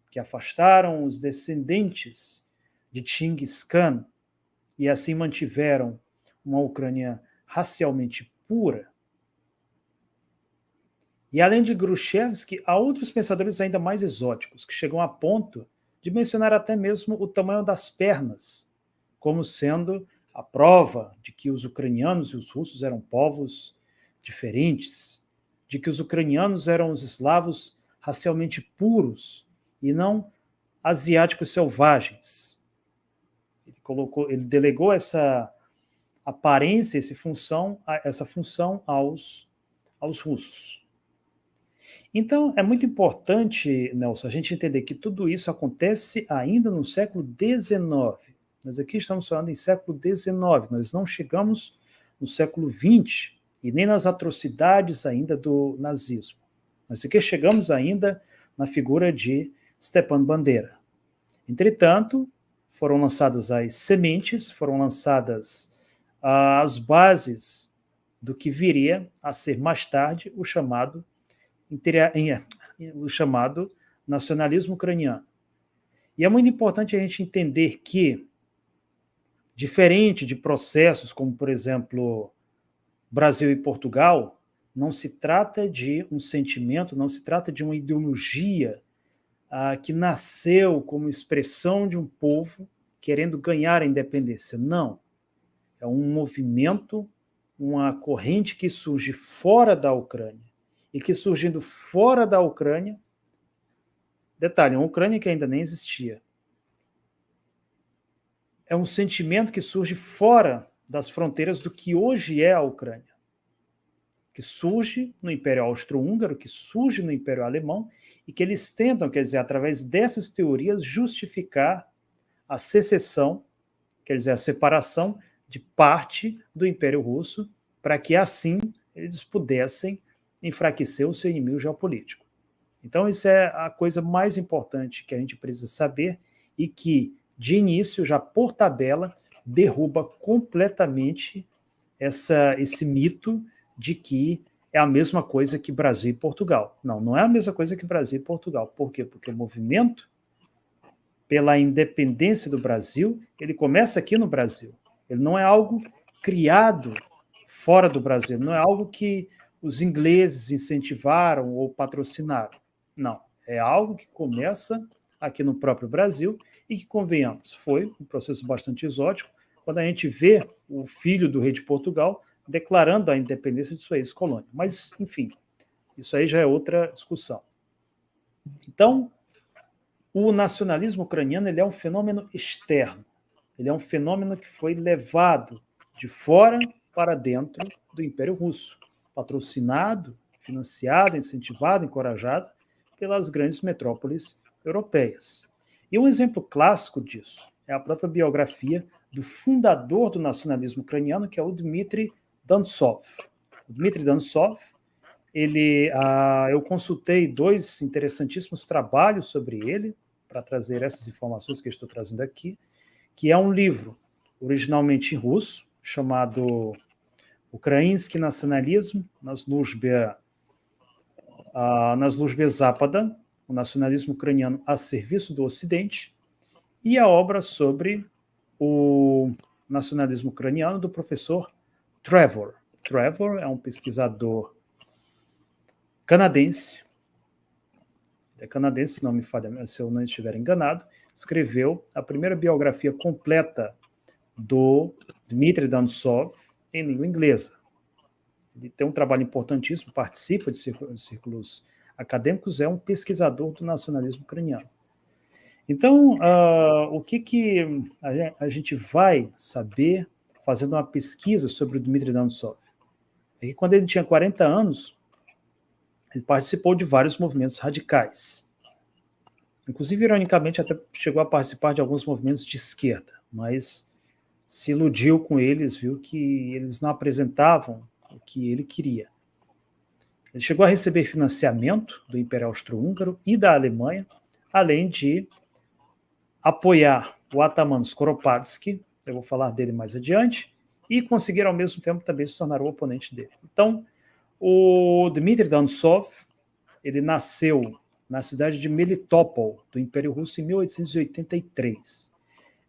que afastaram os descendentes de Chinguiz Khan e assim mantiveram uma Ucrânia racialmente pura. E além de Grushevsky, há outros pensadores ainda mais exóticos, que chegam a ponto de mencionar até mesmo o tamanho das pernas, como sendo a prova de que os ucranianos e os russos eram povos diferentes, de que os ucranianos eram os eslavos racialmente puros e não asiáticos selvagens. Ele delegou essa aparência, essa função aos russos. Então, é muito importante, Nelson, a gente entender que tudo isso acontece ainda no século XIX. Nós aqui estamos falando em século XIX, nós não chegamos no século XX e nem nas atrocidades ainda do nazismo. Nós aqui chegamos ainda na figura de Stepan Bandeira. Entretanto, foram lançadas as sementes, foram lançadas as bases do que viria a ser mais tarde o chamado nacionalismo ucraniano. E é muito importante a gente entender que, diferente de processos como, por exemplo, Brasil e Portugal, não se trata de um sentimento, não se trata de uma ideologia que nasceu como expressão de um povo querendo ganhar a independência. Não. É um movimento, uma corrente que surge fora da Ucrânia, e que surgindo fora da Ucrânia, detalhe, uma Ucrânia que ainda nem existia, é um sentimento que surge fora das fronteiras do que hoje é a Ucrânia, que surge no Império Austro-Húngaro, que surge no Império Alemão, e que eles tentam, quer dizer, através dessas teorias, justificar a secessão, quer dizer, a separação de parte do Império Russo, para que assim eles pudessem enfraquecer o seu inimigo geopolítico. Então, isso é a coisa mais importante que a gente precisa saber e que, de início, já por tabela, derruba completamente esse mito de que é a mesma coisa que Brasil e Portugal. Não, não é a mesma coisa que Brasil e Portugal. Por quê? Porque o movimento pela independência do Brasil, ele começa aqui no Brasil. Ele não é algo criado fora do Brasil, não é algo que os ingleses incentivaram ou patrocinaram. Não, é algo que começa aqui no próprio Brasil e que, convenhamos, foi um processo bastante exótico, quando a gente vê o filho do rei de Portugal declarando a independência de sua ex-colônia. Mas, enfim, isso aí já é outra discussão. Então, o nacionalismo ucraniano ele é um fenômeno externo, ele é um fenômeno que foi levado de fora para dentro do Império Russo, patrocinado, financiado, incentivado, encorajado pelas grandes metrópoles europeias. E um exemplo clássico disso é a própria biografia do fundador do nacionalismo ucraniano, que é o Dmitry Dantov. O Dmitry Dantov, eu consultei 2 interessantíssimos trabalhos sobre ele, para trazer essas informações que eu estou trazendo aqui, que é um livro originalmente em russo, chamado Ukrainsky Nacionalism na Службе Запада, o nacionalismo ucraniano a serviço do Ocidente, e a obra sobre o nacionalismo ucraniano do professor Trevor. Trevor é um pesquisador canadense, é canadense, se não me falha, se eu não estiver enganado, escreveu a primeira biografia completa do Dmitry Dantsev em língua inglesa. Ele tem um trabalho importantíssimo, participa de círculos acadêmicos, é um pesquisador do nacionalismo ucraniano. Então, o que a gente vai saber fazendo uma pesquisa sobre o Dmitry Dantsev? É que quando ele tinha 40 anos, ele participou de vários movimentos radicais. Inclusive, ironicamente, até chegou a participar de alguns movimentos de esquerda, mas se iludiu com eles, viu que eles não apresentavam o que ele queria. Ele chegou a receber financiamento do Império Austro-Húngaro e da Alemanha, além de apoiar o Ataman Skoropadsky, eu vou falar dele mais adiante, e conseguir ao mesmo tempo também se tornar o oponente dele. Então, o Dmitry Dantsev, ele nasceu na cidade de Melitopol, do Império Russo, em 1883.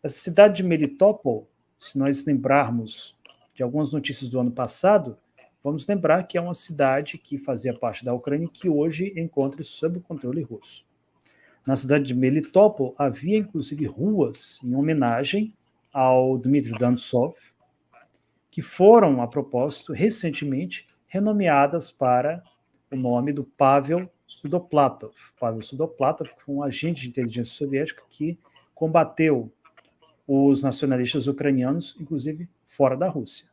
Essa cidade de Melitopol, se nós lembrarmos de algumas notícias do ano passado, vamos lembrar que é uma cidade que fazia parte da Ucrânia e que hoje encontra-se sob o controle russo. Na cidade de Melitopol havia, inclusive, ruas em homenagem ao Dmitry Dantsev, que foram, a propósito, recentemente renomeadas para o nome do Pavel Sudoplatov. Pavel Sudoplatov foi um agente de inteligência soviética que combateu os nacionalistas ucranianos, inclusive fora da Rússia.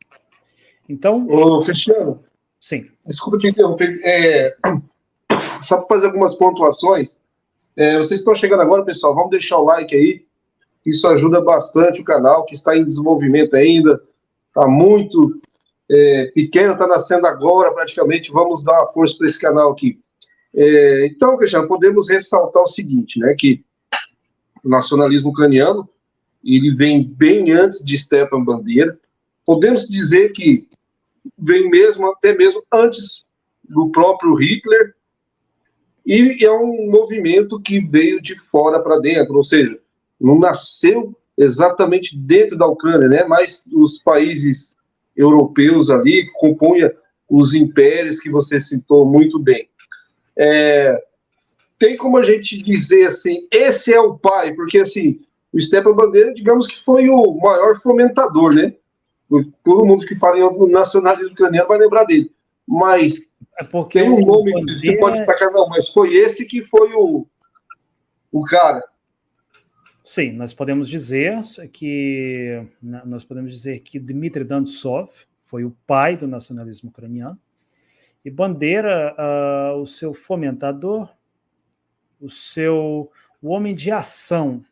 Então... Ô, Cristiano, sim. Desculpa te interromper. Só para fazer algumas pontuações. Vocês estão chegando agora, pessoal, vamos deixar o like aí. Isso ajuda bastante o canal, que está em desenvolvimento ainda. Está muito pequeno, está nascendo agora praticamente. Vamos dar uma força para esse canal aqui. Então, Cristiano, podemos ressaltar o seguinte, né, que o nacionalismo ucraniano ele vem bem antes de Stepan Bandeira. Podemos dizer que vem até mesmo antes do próprio Hitler, e é um movimento que veio de fora para dentro, ou seja, não nasceu exatamente dentro da Ucrânia, né, mas os países europeus ali, que compunham os impérios que você citou muito bem. Tem como a gente dizer assim, esse é o pai, porque assim, o Stepan Bandeira, digamos que foi o maior fomentador, né? Todo mundo que fala em nacionalismo ucraniano vai lembrar dele. Mas tem um nome Bandeira... que você pode destacar, não, mas foi esse que foi o cara. Sim, nós podemos dizer que Dmitry Dantsev foi o pai do nacionalismo ucraniano, e Bandeira, o seu fomentador, o homem de ação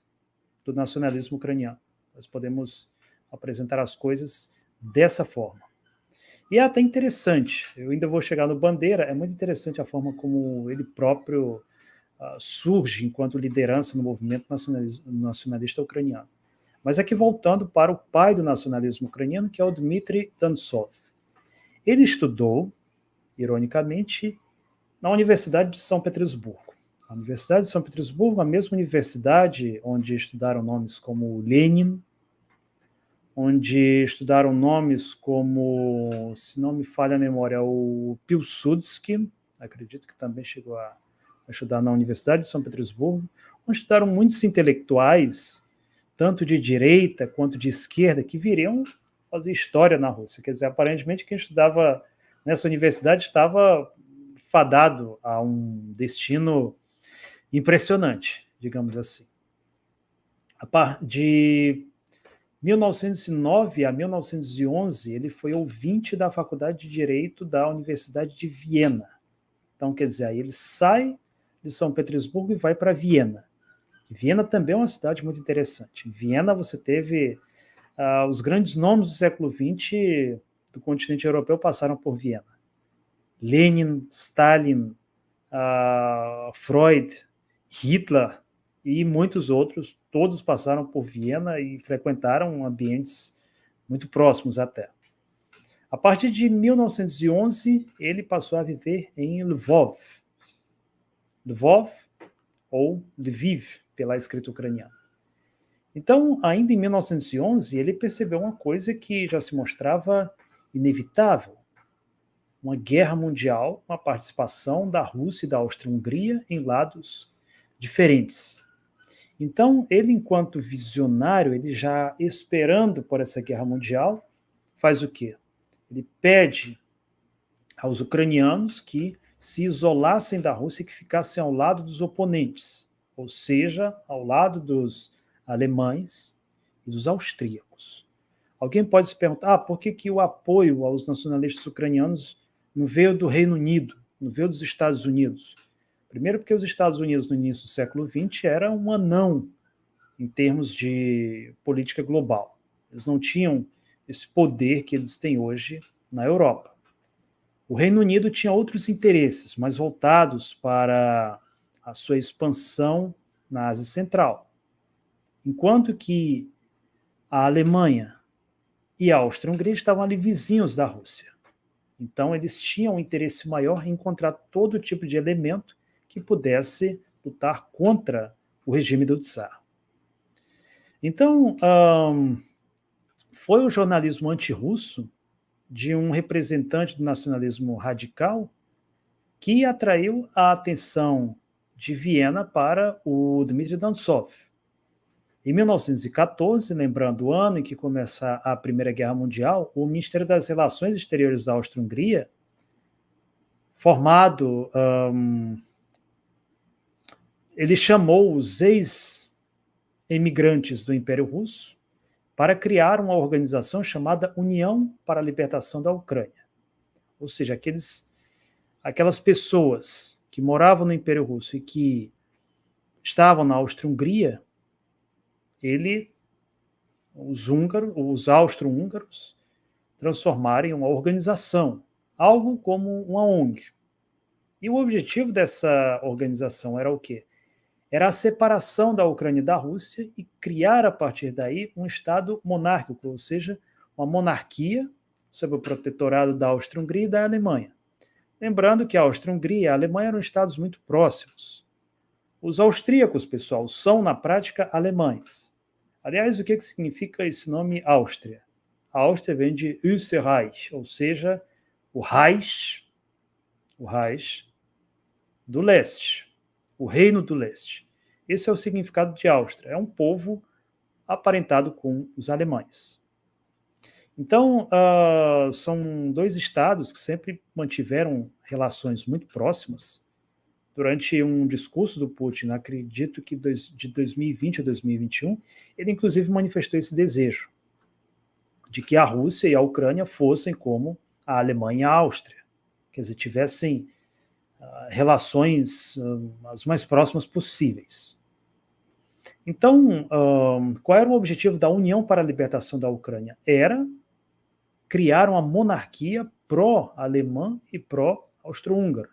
do nacionalismo ucraniano. Nós podemos apresentar as coisas dessa forma. E é até interessante, eu ainda vou chegar no Bandeira, é muito interessante a forma como ele próprio surge enquanto liderança no movimento nacionalista ucraniano. Mas aqui voltando para o pai do nacionalismo ucraniano, que é o Dmitry Dantsev. Ele estudou, ironicamente, na Universidade de São Petersburgo. A Universidade de São Petersburgo, a mesma universidade onde estudaram nomes como Lenin, onde estudaram nomes como, se não me falha a memória, o Pilsudski, acredito que também chegou a estudar na Universidade de São Petersburgo, onde estudaram muitos intelectuais, tanto de direita quanto de esquerda, que viriam fazer história na Rússia. Quer dizer, aparentemente quem estudava nessa universidade estava fadado a um destino impressionante, digamos assim. De 1909 a 1911, ele foi ouvinte da Faculdade de Direito da Universidade de Viena. Então, quer dizer, aí ele sai de São Petersburgo e vai para Viena. Viena também é uma cidade muito interessante. Em Viena você teve os grandes nomes do século XX do continente europeu passaram por Viena. Lenin, Stalin, Freud, Hitler e muitos outros, todos passaram por Viena e frequentaram ambientes muito próximos até. A partir de 1911, ele passou a viver em Lvov. Lvov, ou Lviv, pela escrita ucraniana. Então, ainda em 1911, ele percebeu uma coisa que já se mostrava inevitável: uma guerra mundial, uma participação da Rússia e da Áustria-Hungria em lados diferentes. Então, ele, enquanto visionário, ele já esperando por essa guerra mundial, faz o quê? Ele pede aos ucranianos que se isolassem da Rússia e que ficassem ao lado dos oponentes, ou seja, ao lado dos alemães e dos austríacos. Alguém pode se perguntar, por que o apoio aos nacionalistas ucranianos não veio do Reino Unido, não veio dos Estados Unidos? Primeiro porque os Estados Unidos, no início do século XX, era um anão em termos de política global. Eles não tinham esse poder que eles têm hoje na Europa. O Reino Unido tinha outros interesses, mais voltados para a sua expansão na Ásia Central. Enquanto que a Alemanha e a Áustria-Hungria estavam ali vizinhos da Rússia. Então, eles tinham um interesse maior em encontrar todo tipo de elemento que pudesse lutar contra o regime do Tsar. Então, foi o jornalismo antirrusso de um representante do nacionalismo radical que atraiu a atenção de Viena para o Dmitry Dantov. Em 1914, lembrando o ano em que começa a Primeira Guerra Mundial, o Ministério das Relações Exteriores da Áustria-Hungria, formado, ele chamou os ex-emigrantes do Império Russo para criar uma organização chamada União para a Libertação da Ucrânia. Ou seja, aquelas pessoas que moravam no Império Russo e que estavam na Áustria-Hungria, os austro-húngaros, transformaram em uma organização, algo como uma ONG. E o objetivo dessa organização era o quê? Era a separação da Ucrânia e da Rússia e criar, a partir daí, um Estado monárquico, ou seja, uma monarquia sob o protetorado da Áustria-Hungria e da Alemanha. Lembrando que a Áustria-Hungria e a Alemanha eram estados muito próximos. Os austríacos, pessoal, são, na prática, alemães. Aliás, o que significa esse nome Áustria? A Áustria vem de Österreich, ou seja, o Reich do leste. O Reino do Leste. Esse é o significado de Áustria. É um povo aparentado com os alemães. Então, são dois estados que sempre mantiveram relações muito próximas. Durante um discurso do Putin, acredito que de 2020 a 2021, ele inclusive manifestou esse desejo de que a Rússia e a Ucrânia fossem como a Alemanha e a Áustria. Quer dizer, tivessem relações as mais próximas possíveis. Então, qual era o objetivo da União para a Libertação da Ucrânia? Era criar uma monarquia pró-alemã e pró-austro-húngara.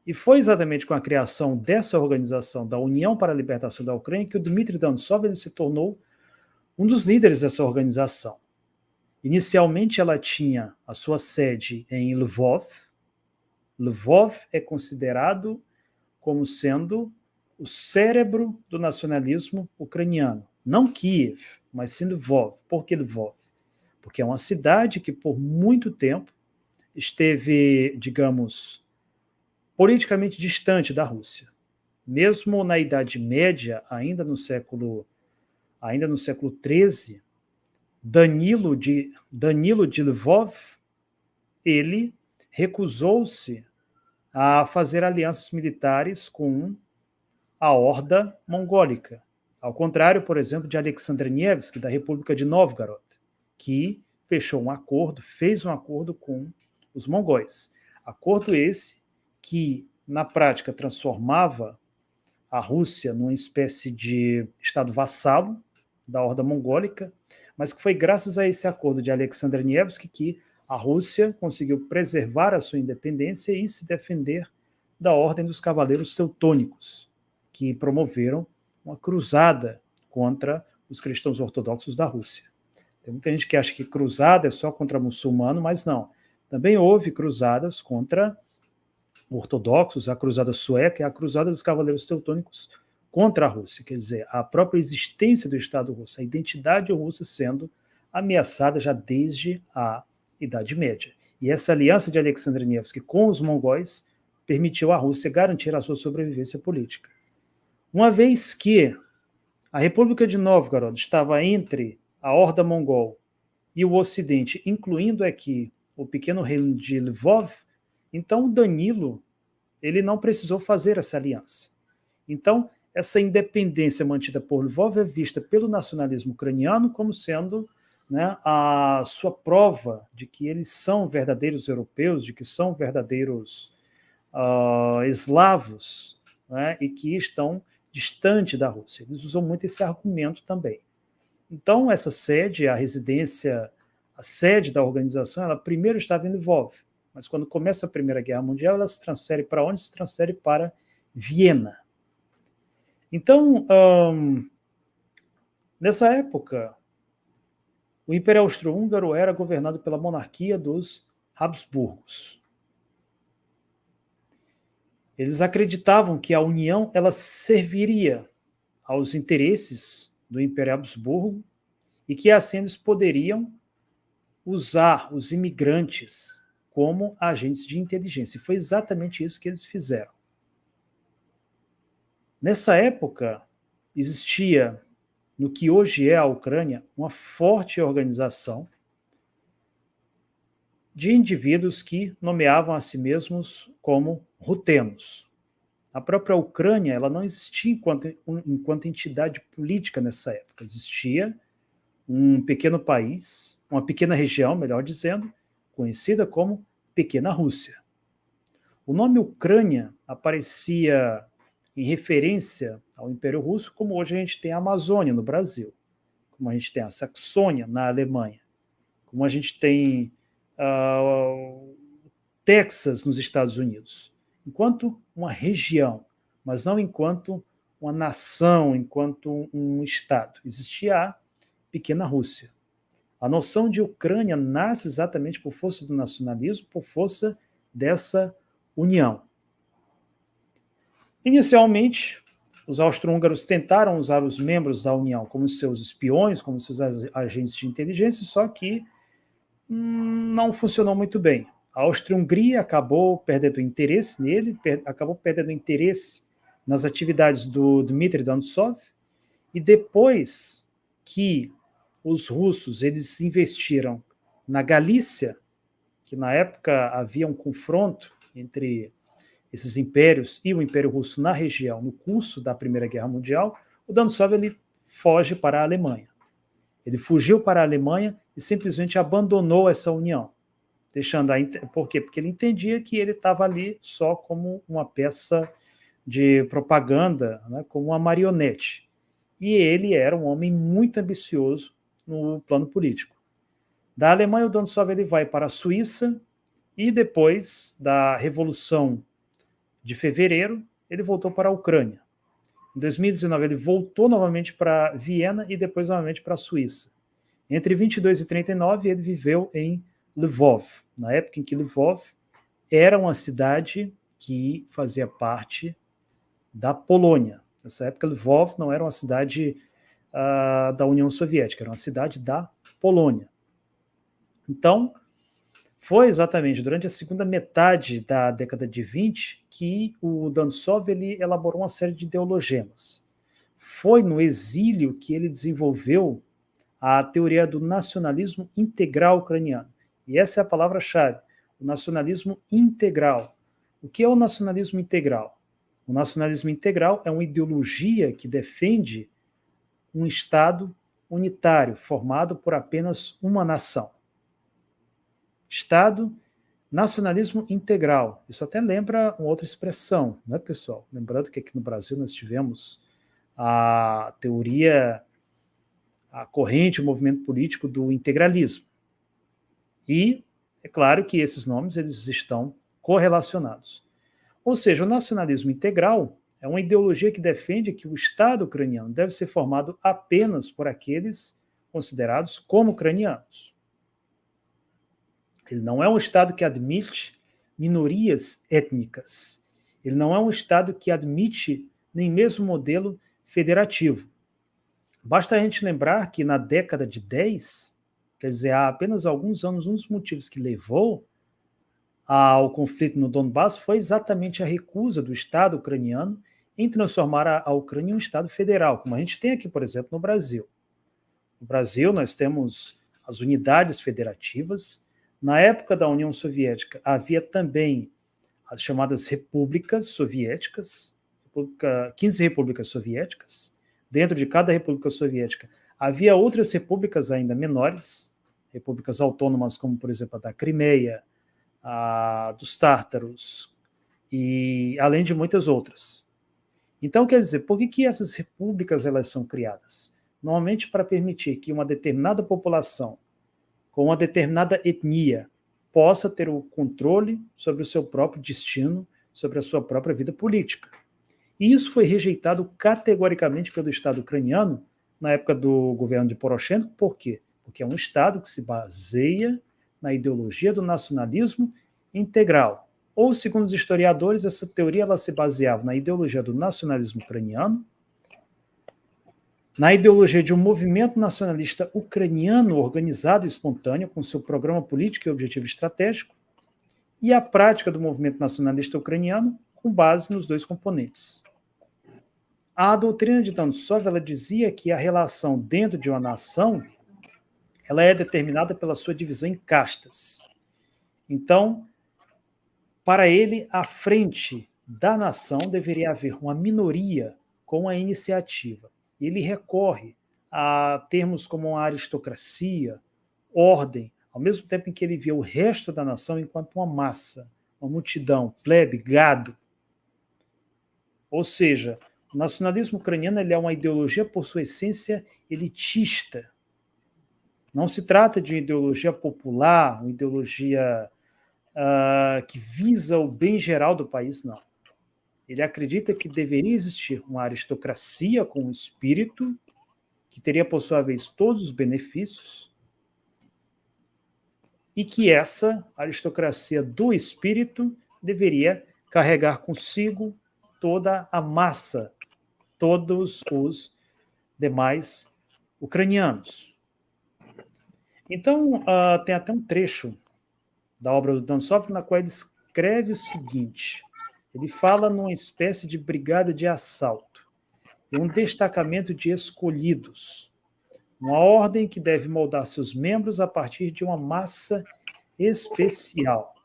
E foi exatamente com a criação dessa organização, da União para a Libertação da Ucrânia, que o Dmitry Dantov ele se tornou um dos líderes dessa organização. Inicialmente, ela tinha a sua sede em Lvov. Lvov é considerado como sendo o cérebro do nacionalismo ucraniano. Não Kiev, mas sim Lvov. Por que Lvov? Porque é uma cidade que por muito tempo esteve, digamos, politicamente distante da Rússia. Mesmo na Idade Média, ainda no século XIII, Danilo de Lvov, ele recusou-se a fazer alianças militares com a horda mongólica. Ao contrário, por exemplo, de Alexander Nevsky, da República de Novgorod, que fez um acordo com os mongóis. Acordo esse que, na prática, transformava a Rússia numa espécie de estado vassalo da horda mongólica, mas que foi graças a esse acordo de Alexander Nevsky que a Rússia conseguiu preservar a sua independência e se defender da Ordem dos Cavaleiros Teutônicos, que promoveram uma cruzada contra os cristãos ortodoxos da Rússia. Tem muita gente que acha que cruzada é só contra muçulmano, mas não. Também houve cruzadas contra ortodoxos, a cruzada sueca e a cruzada dos Cavaleiros Teutônicos contra a Rússia. Quer dizer, a própria existência do Estado russo, a identidade russa sendo ameaçada já desde a Idade Média. E essa aliança de Alexander Nevsky com os mongóis permitiu à Rússia garantir a sua sobrevivência política. Uma vez que a República de Novgorod estava entre a Horda Mongol e o Ocidente, incluindo aqui o pequeno reino de Lvov, então Danilo ele não precisou fazer essa aliança. Então, essa independência mantida por Lvov é vista pelo nacionalismo ucraniano como sendo, né, a sua prova de que eles são verdadeiros europeus, de que são verdadeiros eslavos, né, e que estão distante da Rússia. Eles usam muito esse argumento também. Então, essa sede, a sede da organização, ela primeiro estava em Lvov, mas quando começa a Primeira Guerra Mundial, ela se transfere para onde? Se transfere para Viena. Então, nessa época, o Império Austro-Húngaro era governado pela monarquia dos Habsburgos. Eles acreditavam que a união ela serviria aos interesses do Império Habsburgo e que assim eles poderiam usar os imigrantes como agentes de inteligência. E foi exatamente isso que eles fizeram. Nessa época, existia, no que hoje é a Ucrânia, uma forte organização de indivíduos que nomeavam a si mesmos como rutenos. A própria Ucrânia ela não existia enquanto entidade política nessa época. Existia um pequeno país, uma pequena região, melhor dizendo, conhecida como Pequena Rússia. O nome Ucrânia aparecia em referência ao Império Russo, como hoje a gente tem a Amazônia no Brasil, como a gente tem a Saxônia na Alemanha, como a gente tem Texas nos Estados Unidos, enquanto uma região, mas não enquanto uma nação, enquanto um estado. Existia a Pequena Rússia. A noção de Ucrânia nasce exatamente por força do nacionalismo, por força dessa união. Inicialmente, os austro-húngaros tentaram usar os membros da União como seus espiões, como seus agentes de inteligência, só que não funcionou muito bem. A Áustria-Hungria acabou perdendo interesse nele, acabou perdendo interesse nas atividades do Dmitry Dantov, e depois que os russos eles investiram na Galícia, que na época havia um confronto entre esses impérios e o Império Russo na região, no curso da Primeira Guerra Mundial, o Dantov ele foge para a Alemanha. Ele fugiu para a Alemanha e simplesmente abandonou essa união. Por quê? Porque ele entendia que ele estava ali só como uma peça de propaganda, né, como uma marionete. E ele era um homem muito ambicioso no plano político. Da Alemanha, o Dantov ele vai para a Suíça e depois da Revolução de Fevereiro, ele voltou para a Ucrânia. Em 2019, ele voltou novamente para Viena e depois novamente para a Suíça. Entre 22 e 39, ele viveu em Lvov, na época em que Lvov era uma cidade que fazia parte da Polônia. Nessa época, Lvov não era uma cidade da União Soviética, era uma cidade da Polônia. Então, foi exatamente durante a segunda metade da década de 20 que o Dantov ele elaborou uma série de ideologemas. Foi no exílio que ele desenvolveu a teoria do nacionalismo integral ucraniano. E essa é a palavra-chave, o nacionalismo integral. O que é o nacionalismo integral? O nacionalismo integral é uma ideologia que defende um Estado unitário, formado por apenas uma nação. Estado, nacionalismo integral. Isso até lembra uma outra expressão, né, pessoal? Lembrando que aqui no Brasil nós tivemos a teoria, a corrente, o movimento político do integralismo. E é claro que esses nomes eles estão correlacionados. Ou seja, o nacionalismo integral é uma ideologia que defende que o Estado ucraniano deve ser formado apenas por aqueles considerados como ucranianos. Ele não é um Estado que admite minorias étnicas. Ele não é um Estado que admite nem mesmo modelo federativo. Basta a gente lembrar que na década de 10, quer dizer, há apenas alguns anos, um dos motivos que levou ao conflito no Donbass foi exatamente a recusa do Estado ucraniano em transformar a Ucrânia em um Estado federal, como a gente tem aqui, por exemplo, no Brasil. No Brasil, nós temos as unidades federativas. Na época da União Soviética, havia também as chamadas repúblicas soviéticas, 15 repúblicas soviéticas. Dentro de cada república soviética, havia outras repúblicas ainda menores, repúblicas autônomas, como, por exemplo, a da Crimeia, a dos Tártaros, e além de muitas outras. Então, quer dizer, por que essas repúblicas elas são criadas? Normalmente para permitir que uma determinada população, com uma determinada etnia, possa ter o controle sobre o seu próprio destino, sobre a sua própria vida política. E isso foi rejeitado categoricamente pelo Estado ucraniano na época do governo de Poroshenko. Por quê? Porque é um Estado que se baseia na ideologia do nacionalismo integral. Ou, segundo os historiadores, essa teoria ela se baseava na ideologia do nacionalismo ucraniano, na ideologia de um movimento nacionalista ucraniano organizado e espontâneo, com seu programa político e objetivo estratégico, e a prática do movimento nacionalista ucraniano com base nos dois componentes. A doutrina de Dantzow, ela dizia que a relação dentro de uma nação ela é determinada pela sua divisão em castas. Então, para ele, à frente da nação deveria haver uma minoria com a iniciativa. Ele recorre a termos como a aristocracia, ordem, ao mesmo tempo em que ele vê o resto da nação enquanto uma massa, uma multidão, plebe, gado. Ou seja, o nacionalismo ucraniano ele é uma ideologia, por sua essência, elitista. Não se trata de uma ideologia popular, uma ideologia que visa o bem geral do país, não. Ele acredita que deveria existir uma aristocracia com um espírito, que teria, por sua vez, todos os benefícios, e que essa aristocracia do espírito deveria carregar consigo toda a massa, todos os demais ucranianos. Então, tem até um trecho da obra do Dantzow, na qual ele escreve o seguinte: ele fala numa espécie de brigada de assalto, um destacamento de escolhidos, uma ordem que deve moldar seus membros a partir de uma massa especial.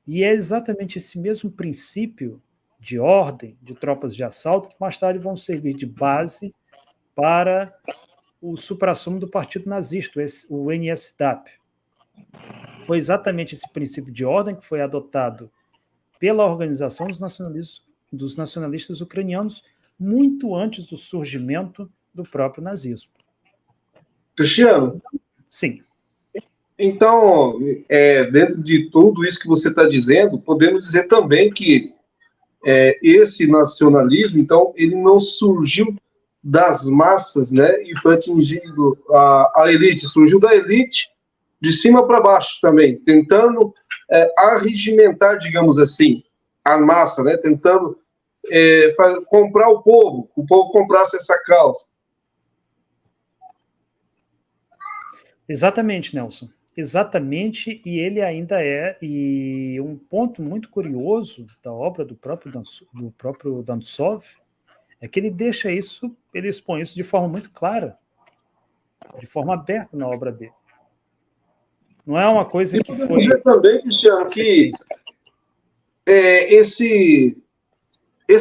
E é exatamente esse mesmo princípio de ordem, de tropas de assalto, que mais tarde vão servir de base para o suprassumo do partido nazista, o NSDAP. Foi exatamente esse princípio de ordem que foi adotado pela organização dos nacionalistas ucranianos muito antes do surgimento do próprio nazismo. Cristiano? Sim. Então, dentro de tudo isso que você está dizendo, podemos dizer também que esse nacionalismo, então, ele não surgiu das massas, né, e foi atingido a elite, surgiu da elite de cima para baixo também, tentando arregimentar, digamos assim, a massa, né, tentando comprar o povo comprasse essa causa. Exatamente, Nelson. Exatamente, e ele ainda e um ponto muito curioso da obra do próprio Dantzow é que ele deixa isso, ele expõe isso de forma muito clara, de forma aberta na obra dele. Não é uma coisa que foi... dizer também, Cristiano, que esse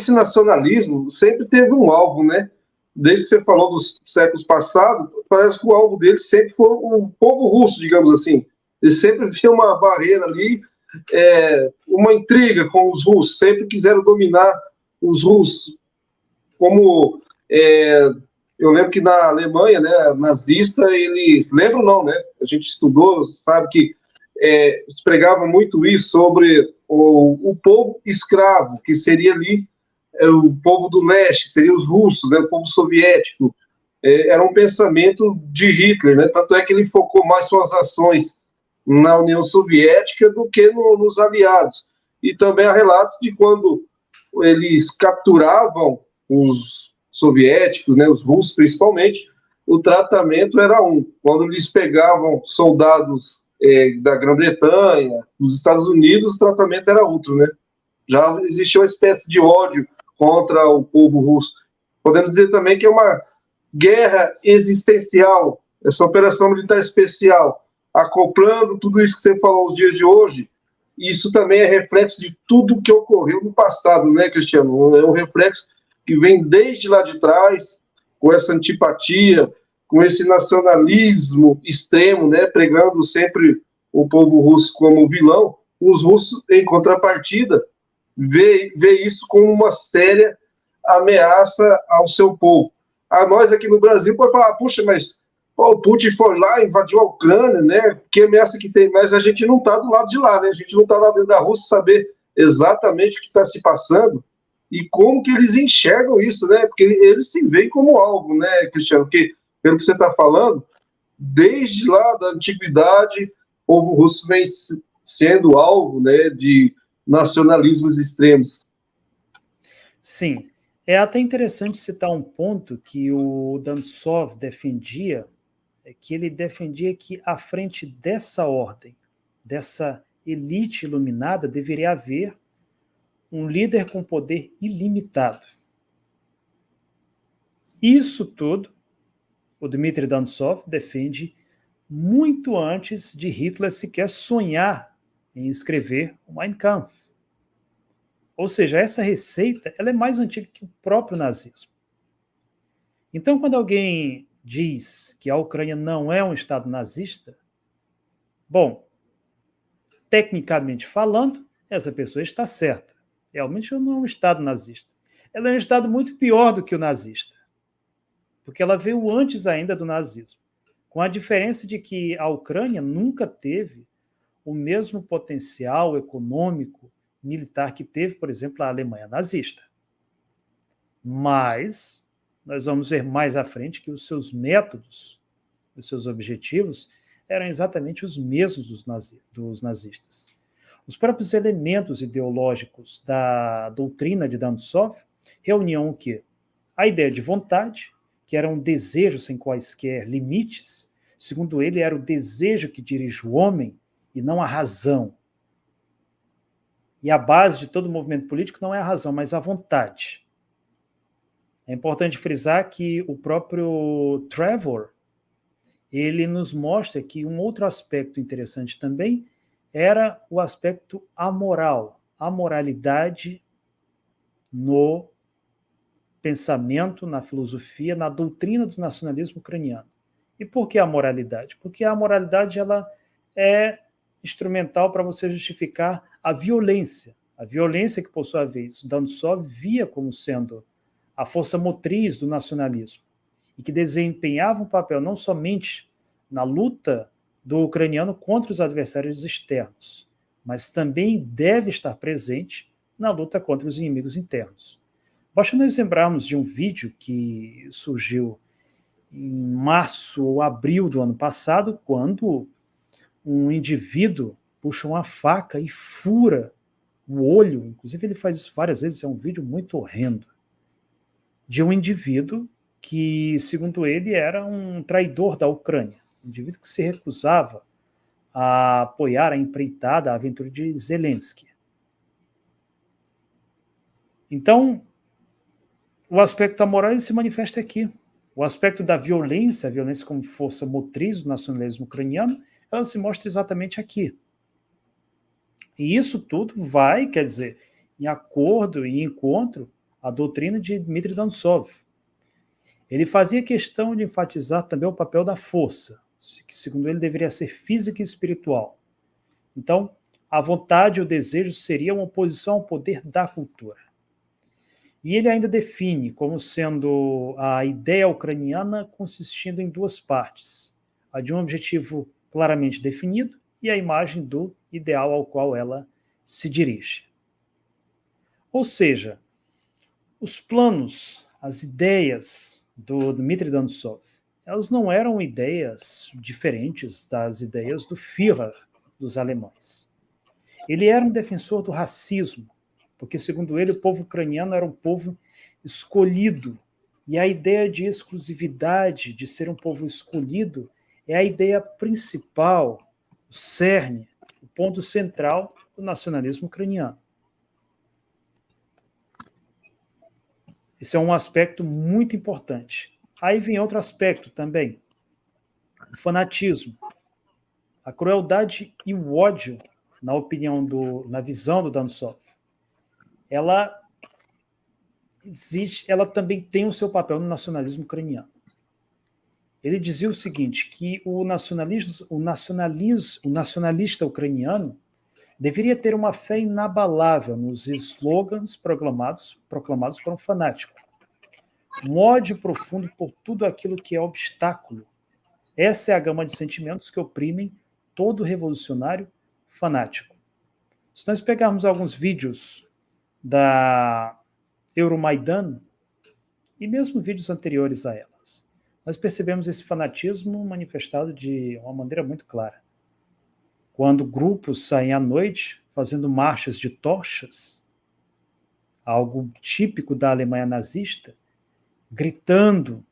nacionalismo sempre teve um alvo, né? Desde que você falou dos séculos passados, parece que o alvo dele sempre foi o povo russo, digamos assim. Ele sempre via uma barreira ali, uma intriga com os russos, sempre quiseram dominar os russos. Como eu lembro que na Alemanha, né, nazista, eles... Lembro não, né? A gente estudou, sabe que eles pregavam muito isso sobre o povo escravo, que seria ali o povo do leste, seriam os russos, né, o povo soviético. Era um pensamento de Hitler, né? Tanto é que ele focou mais suas ações na União Soviética do que nos aliados. E também há relatos de quando eles capturavam os soviéticos, né, os russos principalmente, o tratamento era quando eles pegavam soldados da Grã-Bretanha, dos Estados Unidos, o tratamento era outro, né? Já existia uma espécie de ódio contra o povo russo. Podemos dizer também que é uma guerra existencial, essa operação militar especial, acoplando tudo isso que você falou nos dias de hoje. Isso também é reflexo de tudo que ocorreu no passado, né, Cristiano? É um reflexo que vem desde lá de trás, com essa antipatia, com esse nacionalismo extremo, né, pregando sempre o povo russo como vilão. Os russos, em contrapartida, vê isso como uma séria ameaça ao seu povo. A nós aqui no Brasil pode falar, puxa, mas o Putin foi lá, invadiu a Ucrânia, né? Que ameaça que tem? Mas a gente não está do lado de lá, né? A gente não está lá dentro da Rússia saber exatamente o que está se passando e como que eles enxergam isso, né? Porque eles se veem como algo, né, Cristiano? Porque, pelo que você está falando, desde lá da antiguidade, o povo russo vem sendo alvo, né, de nacionalismos extremos. Sim, é até interessante citar um ponto que o Dantzow defendia, que ele defendia que à frente dessa ordem, dessa elite iluminada, deveria haver um líder com poder ilimitado. Isso tudo, o Dmitry Dantzow defende muito antes de Hitler sequer sonhar em escrever o Mein Kampf. Ou seja, essa receita ela é mais antiga que o próprio nazismo. Então, quando alguém diz que a Ucrânia não é um Estado nazista, bom, tecnicamente falando, essa pessoa está certa. Realmente ela não é um Estado nazista. Ela é um Estado muito pior do que o nazista, porque ela veio antes ainda do nazismo, com a diferença de que a Ucrânia nunca teve o mesmo potencial econômico, militar que teve, por exemplo, a Alemanha nazista. Mas nós vamos ver mais à frente que os seus métodos, os seus objetivos, eram exatamente os mesmos dos nazistas. Os próprios elementos ideológicos da doutrina de Dantzow reuniam o quê? A ideia de vontade, que era um desejo sem quaisquer limites. Segundo ele, era o desejo que dirige o homem e não a razão. E a base de todo movimento político não é a razão, mas a vontade. É importante frisar que o próprio Trevor, ele nos mostra que um outro aspecto interessante também era o aspecto amoral, a moralidade no pensamento, na filosofia, na doutrina do nacionalismo ucraniano. E por que a moralidade? Porque a moralidade ela é instrumental para você justificar a violência que, por sua vez, Dantzow via como sendo a força motriz do nacionalismo, e que desempenhava um papel não somente na luta do ucraniano contra os adversários externos, mas também deve estar presente na luta contra os inimigos internos. Basta nós lembrarmos de um vídeo que surgiu em março ou abril do ano passado, quando um indivíduo puxa uma faca e fura o olho, inclusive ele faz isso várias vezes, é um vídeo muito horrendo, de um indivíduo que, segundo ele, era um traidor da Ucrânia, um indivíduo que se recusava a apoiar a empreitada, a aventura de Zelensky. Então, o aspecto amoral se manifesta aqui. O aspecto da violência, a violência como força motriz do nacionalismo ucraniano, ela se mostra exatamente aqui. E isso tudo vai, quer dizer, em acordo e encontro à doutrina de Dmitry Dantzow. Ele fazia questão de enfatizar também o papel da força, que segundo ele deveria ser física e espiritual. Então, a vontade e o desejo seriam uma oposição ao poder da cultura. E ele ainda define como sendo a ideia ucraniana consistindo em duas partes, a de um objetivo claramente definido e a imagem do ideal ao qual ela se dirige. Ou seja, os planos, as ideias do Dmitry Dantzow, elas não eram ideias diferentes das ideias do Führer dos alemães. Ele era um defensor do racismo, porque, segundo ele, o povo ucraniano era um povo escolhido. E a ideia de exclusividade, de ser um povo escolhido, é a ideia principal o cerne, o ponto central do nacionalismo ucraniano. Esse é um aspecto muito importante. Aí vem outro aspecto também, o fanatismo, a crueldade e o ódio, na visão do Dansov. Ela existe, ela também tem o seu papel no nacionalismo ucraniano. Ele dizia o seguinte, que o nacionalista ucraniano deveria ter uma fé inabalável nos slogans proclamados por um fanático. Um ódio profundo por tudo aquilo que é obstáculo. Essa é a gama de sentimentos que oprimem todo revolucionário fanático. Se nós pegarmos alguns vídeos da Euromaidan, e mesmo vídeos anteriores a elas, nós percebemos esse fanatismo manifestado de uma maneira muito clara. Quando grupos saem à noite fazendo marchas de tochas, algo típico da Alemanha nazista, gritando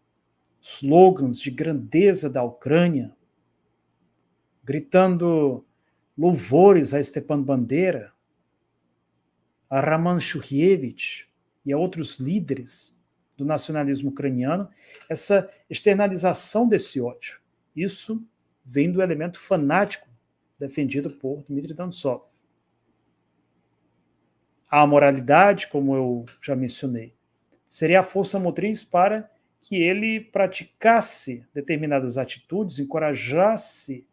slogans de grandeza da Ucrânia, gritando louvores a Stepan Bandera, a Raman Shukhevich e a outros líderes do nacionalismo ucraniano, essa externalização desse ódio. Isso vem do elemento fanático defendido por Dmitry Dansov. A moralidade, como eu já mencionei, seria a força motriz para que ele praticasse determinadas atitudes, encorajasse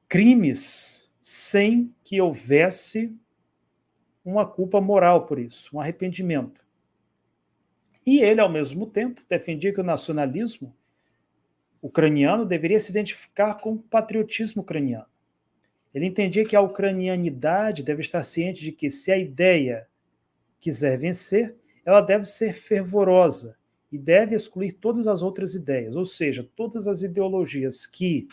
crimes sem que houvesse uma culpa moral por isso, um arrependimento. E ele, ao mesmo tempo, defendia que o nacionalismo ucraniano deveria se identificar com o patriotismo ucraniano. Ele entendia que a ucranianidade deve estar ciente de que, se a ideia quiser vencer, ela deve ser fervorosa e deve excluir todas as outras ideias, ou seja, todas as ideologias que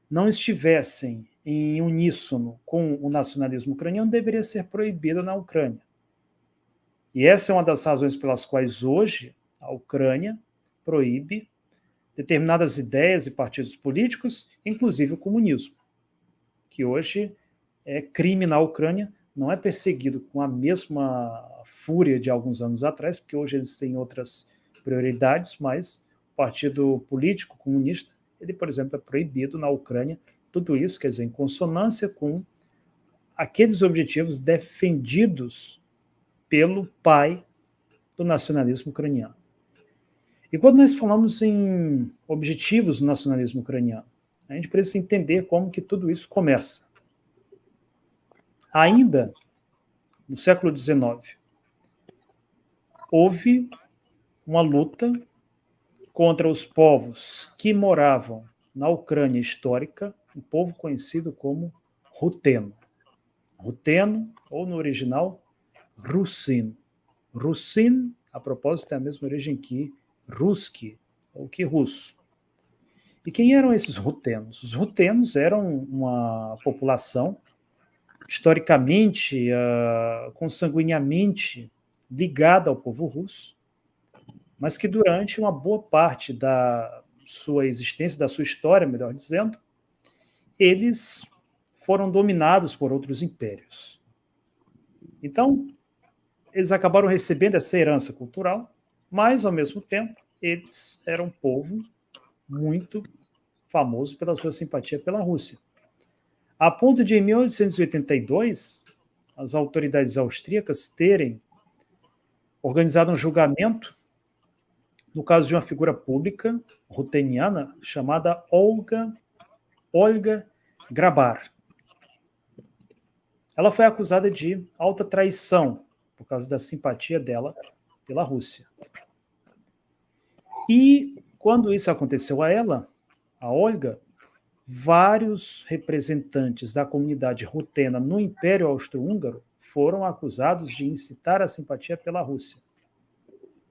não estivessem em uníssono com o nacionalismo ucraniano deveria ser proibida na Ucrânia. E essa é uma das razões pelas quais hoje a Ucrânia proíbe determinadas ideias e partidos políticos, inclusive o comunismo, que hoje é crime na Ucrânia, não é perseguido com a mesma fúria de alguns anos atrás, porque hoje eles têm outras prioridades, mas o partido político comunista, ele, por exemplo, é proibido na Ucrânia. Tudo isso, quer dizer, em consonância com aqueles objetivos defendidos pelo pai do nacionalismo ucraniano. E quando nós falamos em objetivos do nacionalismo ucraniano, a gente precisa entender como que tudo isso começa. Ainda no século XIX, houve uma luta contra os povos que moravam na Ucrânia histórica, um povo conhecido como ruteno. Ruteno, ou no original, Russin. Russin, a propósito, é a mesma origem que Ruski, ou que russo. E quem eram esses rutenos? Os rutenos eram uma população historicamente, consanguineamente ligada ao povo russo, mas que durante uma boa parte da sua existência, da sua história, melhor dizendo, eles foram dominados por outros impérios. Então, eles acabaram recebendo essa herança cultural, mas, ao mesmo tempo, eles eram um povo muito famoso pela sua simpatia pela Rússia. A ponto de, em 1882, as autoridades austríacas terem organizado um julgamento no caso de uma figura pública ruteniana chamada Olga Grabar. Ela foi acusada de alta traição por causa da simpatia dela pela Rússia. E quando isso aconteceu a ela, a Olga, vários representantes da comunidade rutena no Império Austro-Húngaro foram acusados de incitar a simpatia pela Rússia,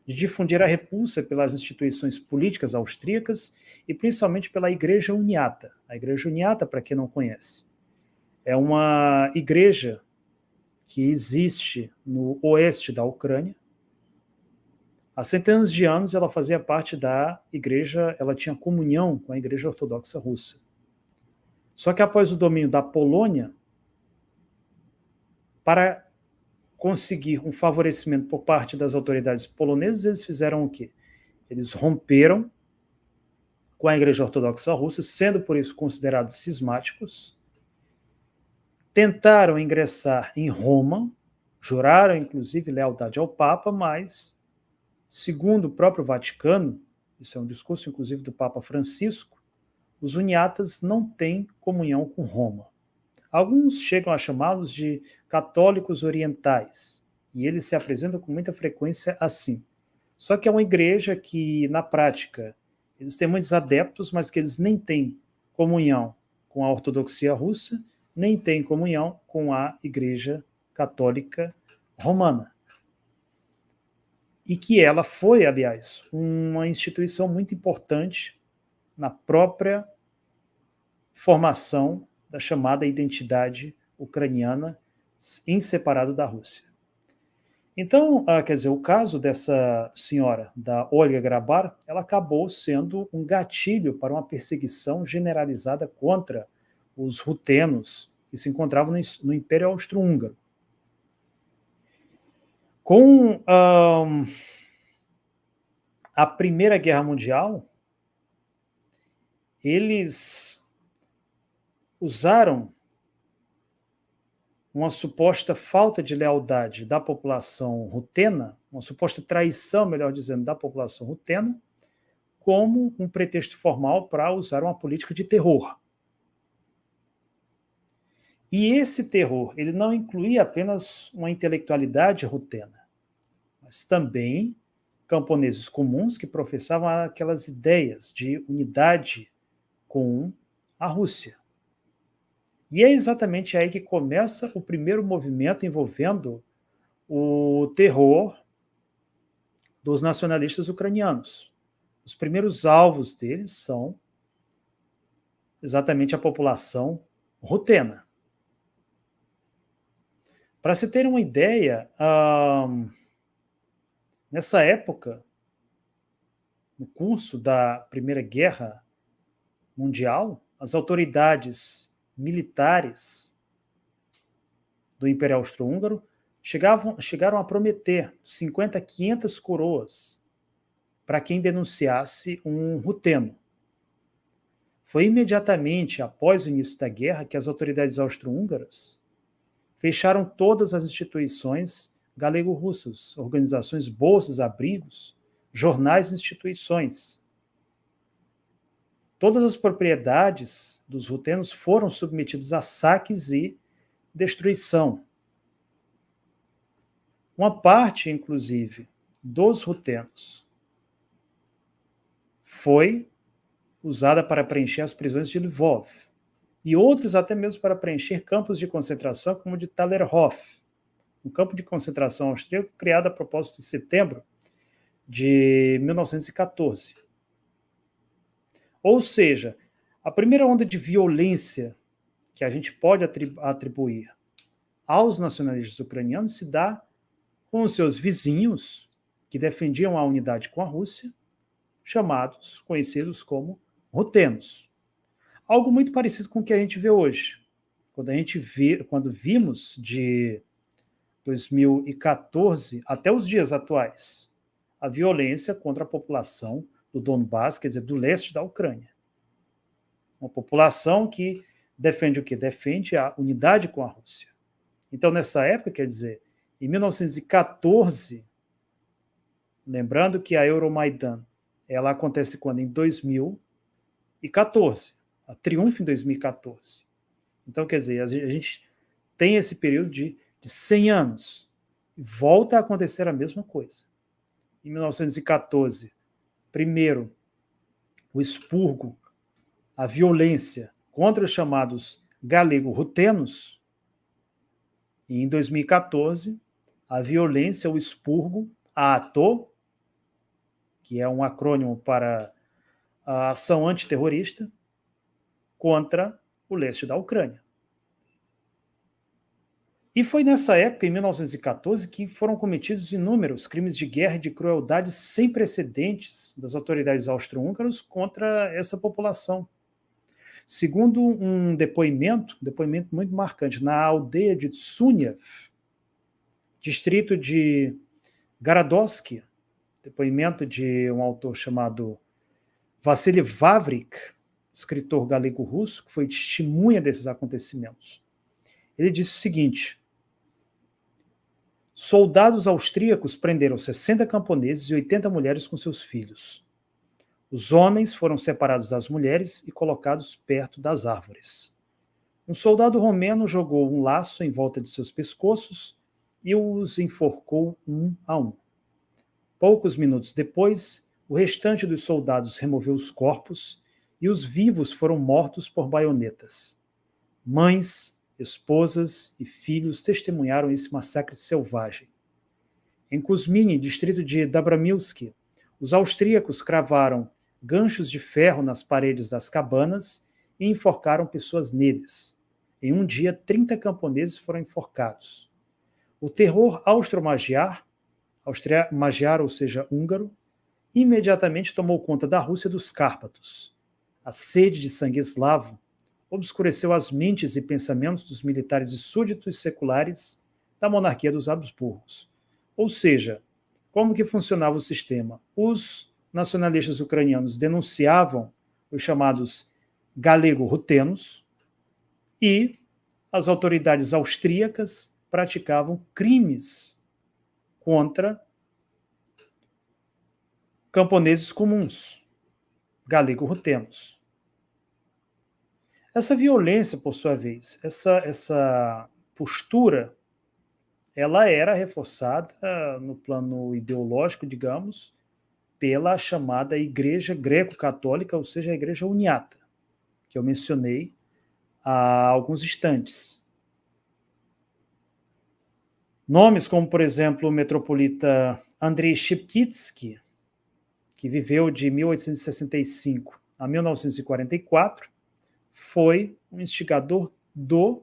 de difundir a repulsa pelas instituições políticas austríacas e principalmente pela Igreja Uniata. A Igreja Uniata, para quem não conhece, é uma igreja que existe no oeste da Ucrânia. Há centenas de anos ela fazia parte da igreja, ela tinha comunhão com a Igreja Ortodoxa Russa. Só que após o domínio da Polônia, para conseguir um favorecimento por parte das autoridades polonesas, eles fizeram o quê? Eles romperam com a Igreja Ortodoxa Russa, sendo por isso considerados cismáticos, tentaram ingressar em Roma, juraram inclusive lealdade ao Papa, mas, segundo o próprio Vaticano, isso é um discurso inclusive do Papa Francisco, os uniatas não têm comunhão com Roma. Alguns chegam a chamá-los de católicos orientais, e eles se apresentam com muita frequência assim. Só que é uma igreja que, na prática, eles têm muitos adeptos, mas que eles nem têm comunhão com a ortodoxia russa, nem têm comunhão com a Igreja Católica Romana. E que ela foi, aliás, uma instituição muito importante na própria formação da chamada identidade ucraniana em separado da Rússia. Então, quer dizer, o caso dessa senhora, da Olga Grabar, ela acabou sendo um gatilho para uma perseguição generalizada contra os rutenos que se encontravam no Império Austro-Húngaro. Com a Primeira Guerra Mundial, eles usaram uma suposta falta de lealdade da população rutena, uma suposta traição, melhor dizendo, da população rutena, como um pretexto formal para usar uma política de terror. E esse terror, ele não incluía apenas uma intelectualidade rutena, mas também camponeses comuns que professavam aquelas ideias de unidade com a Rússia. E é exatamente aí que começa o primeiro movimento envolvendo o terror dos nacionalistas ucranianos. Os primeiros alvos deles são exatamente a população rutena. Para se ter uma ideia, nessa época, no curso da Primeira Guerra Mundial, as autoridades militares do Império Austro-Húngaro chegaram a prometer 50 a 500 coroas para quem denunciasse um ruteno. Foi imediatamente após o início da guerra que as autoridades austro-húngaras fecharam todas as instituições galego-russas, organizações, bolsas, abrigos, jornais e instituições. Todas as propriedades dos rutenos foram submetidas a saques e destruição. Uma parte, inclusive, dos rutenos foi usada para preencher as prisões de Lvov, e outros até mesmo para preencher campos de concentração como o de Thalerhof, um campo de concentração austríaco criado a propósito de setembro de 1914. Ou seja, a primeira onda de violência que a gente pode atribuir aos nacionalistas ucranianos se dá com os seus vizinhos, que defendiam a unidade com a Rússia, conhecidos como rutenos. Algo muito parecido com o que a gente vê hoje. Quando vimos de 2014 até os dias atuais a violência contra a população do Donbás, quer dizer, do leste da Ucrânia. Uma população que defende o quê? Defende a unidade com a Rússia. Então, nessa época, quer dizer, em 1914, lembrando que a Euromaidan, ela acontece quando? Em 2014. A triunfo em 2014. Então, quer dizer, a gente tem esse período de 100 anos. E volta a acontecer a mesma coisa. Em 1914, primeiro, o expurgo, a violência contra os chamados galego-rutenos, e em 2014, a violência, o expurgo, a ATO, que é um acrônimo para a ação antiterrorista, contra o leste da Ucrânia. E foi nessa época, em 1914, que foram cometidos inúmeros crimes de guerra e de crueldade sem precedentes das autoridades austro-húngaras contra essa população. Segundo um depoimento muito marcante, na aldeia de Tsunev, distrito de Garadovsky, depoimento de um autor chamado Vassily Vavrik, escritor galego-russo, que foi testemunha desses acontecimentos. Ele disse o seguinte: soldados austríacos prenderam 60 camponeses e 80 mulheres com seus filhos. Os homens foram separados das mulheres e colocados perto das árvores. Um soldado romeno jogou um laço em volta de seus pescoços e os enforcou um a um. Poucos minutos depois, o restante dos soldados removeu os corpos e os vivos foram mortos por baionetas. Mães, esposas e filhos testemunharam esse massacre selvagem. Em Kuzmini, distrito de Dobramilsky, os austríacos cravaram ganchos de ferro nas paredes das cabanas e enforcaram pessoas neles. Em um dia, 30 camponeses foram enforcados. O terror austro-magiar, ou seja, húngaro, imediatamente tomou conta da Rússia dos Cárpatos. A sede de sangue eslavo obscureceu as mentes e pensamentos dos militares e súditos seculares da monarquia dos Habsburgos. Ou seja, como que funcionava o sistema? Os nacionalistas ucranianos denunciavam os chamados galego-rutenos e as autoridades austríacas praticavam crimes contra camponeses comuns, galego-rutenos. Essa violência, por sua vez, essa postura, ela era reforçada no plano ideológico, digamos, pela chamada Igreja Greco-Católica, ou seja, a Igreja Uniata, que eu mencionei há alguns instantes. Nomes como, por exemplo, o metropolita Andrei Sheptytsky, que viveu de 1865 a 1944, foi um instigador do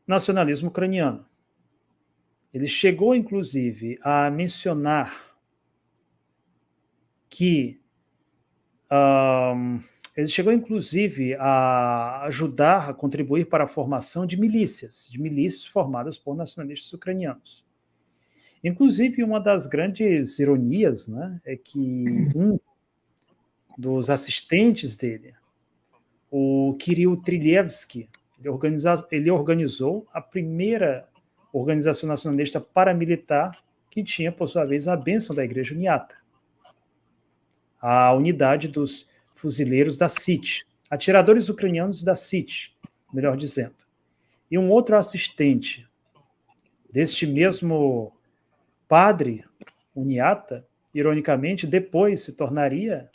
nacionalismo ucraniano. Ele chegou, inclusive, a mencionar que ele chegou, inclusive, a ajudar, a contribuir para a formação de milícias formadas por nacionalistas ucranianos. Inclusive, uma das grandes ironias, né, é que um dos assistentes dele, o Kirill Trilevsky, ele organizou a primeira organização nacionalista paramilitar que tinha, por sua vez, a bênção da Igreja Uniata, a unidade dos fuzileiros da SIT, atiradores ucranianos da SIT, melhor dizendo. E um outro assistente deste mesmo padre Uniata, ironicamente, depois se tornaria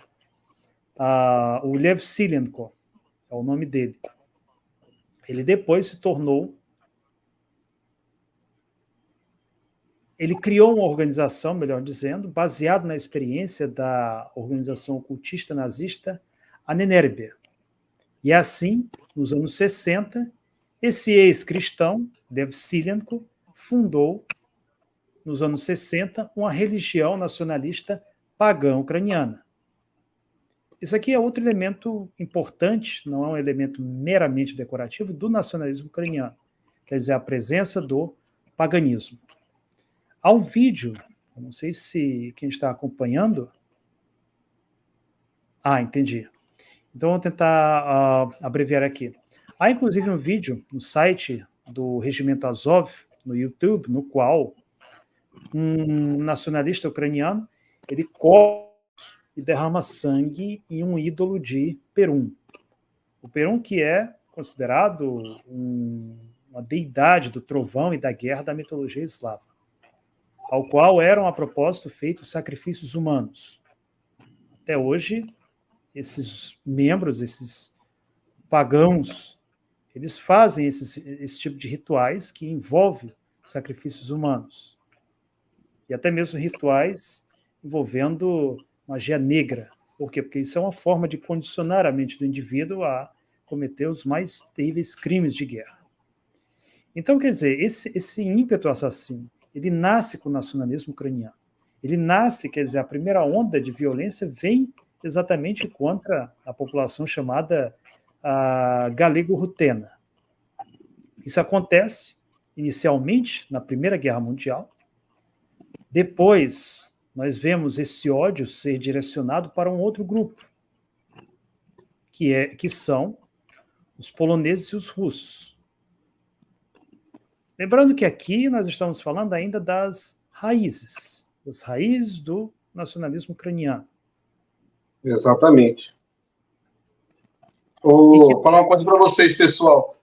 o Lev Silenko, é o nome dele. Ele depois se tornou... Ele criou uma organização, melhor dizendo, baseado na experiência da organização ocultista nazista, a Nenerbe. E assim, nos anos 60, esse ex-cristão, Lev Silenko, fundou, nos anos 60, uma religião nacionalista pagã ucraniana. Isso aqui é outro elemento importante, não é um elemento meramente decorativo, do nacionalismo ucraniano, quer dizer, a presença do paganismo. Há um vídeo, não sei se quem está acompanhando... entendi. Então, vou tentar abreviar aqui. Há, inclusive, um vídeo no site do Regimento Azov, no YouTube, no qual um nacionalista ucraniano, ele corta e derrama sangue em um ídolo de Perun. O Perun, que é considerado uma deidade do trovão e da guerra da mitologia eslava, ao qual eram, a propósito, feitos sacrifícios humanos. Até hoje, esses membros, esses pagãos, eles fazem esse tipo de rituais que envolvem sacrifícios humanos. E até mesmo rituais envolvendo magia negra. Por quê? Porque isso é uma forma de condicionar a mente do indivíduo a cometer os mais terríveis crimes de guerra. Então, quer dizer, esse ímpeto assassino, ele nasce com o nacionalismo ucraniano. Ele nasce, quer dizer, a primeira onda de violência vem exatamente contra a população chamada galego-rutena. Isso acontece inicialmente na Primeira Guerra Mundial. Depois, nós vemos esse ódio ser direcionado para um outro grupo, que são os poloneses e os russos. Lembrando que aqui nós estamos falando ainda das raízes do nacionalismo ucraniano. Exatamente. Vou falar uma coisa para vocês, pessoal.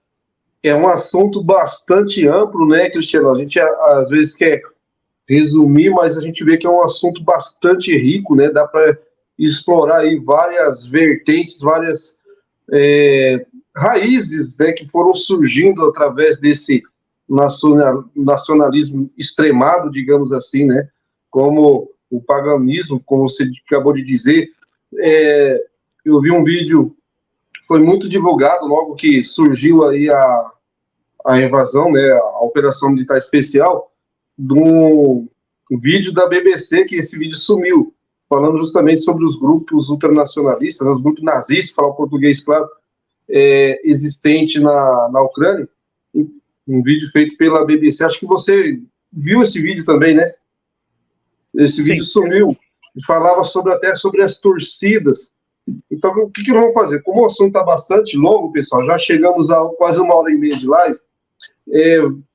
É um assunto bastante amplo, né, Cristiano? A gente às vezes quer resumir, mas a gente vê que é um assunto bastante rico, né? Dá para explorar aí várias vertentes, várias raízes, né, que foram surgindo através desse nacionalismo extremado, digamos assim, né? Como o paganismo, como você acabou de dizer. Eu vi um vídeo, foi muito divulgado logo que surgiu aí a invasão, né, a Operação Militar Especial, de um vídeo da BBC, que esse vídeo sumiu, falando justamente sobre os grupos ultranacionalistas, né, os grupos nazistas, falar o português, claro, existente na Ucrânia. Um vídeo feito pela BBC. Acho que você viu esse vídeo também, né? Esse Sim. vídeo sumiu. E falava até sobre as torcidas. Então, o que nós vamos fazer? Como o assunto está bastante longo, pessoal, já chegamos a quase 1h30 de live.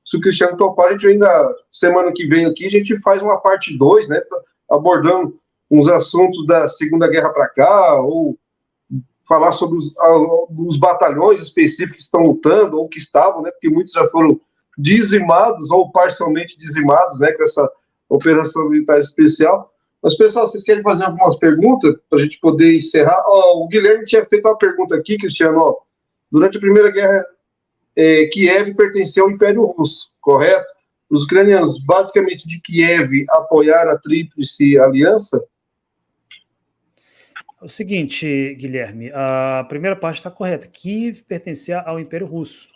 Se o Cristiano topar, a gente ainda, semana que vem aqui, a gente faz uma parte 2, né, abordando uns assuntos da Segunda Guerra para cá, ou falar sobre os batalhões específicos que estão lutando, ou que estavam, né, porque muitos já foram dizimados, ou parcialmente dizimados, né, com essa Operação Militar Especial. Mas, pessoal, vocês querem fazer algumas perguntas para a gente poder encerrar? O Guilherme tinha feito uma pergunta aqui, Cristiano. Durante a Primeira Guerra, Kiev pertenceu ao Império Russo, correto? Os ucranianos, basicamente, de Kiev, apoiaram a Tríplice Aliança? É o seguinte, Guilherme, a primeira parte está correta. Kiev pertencia ao Império Russo.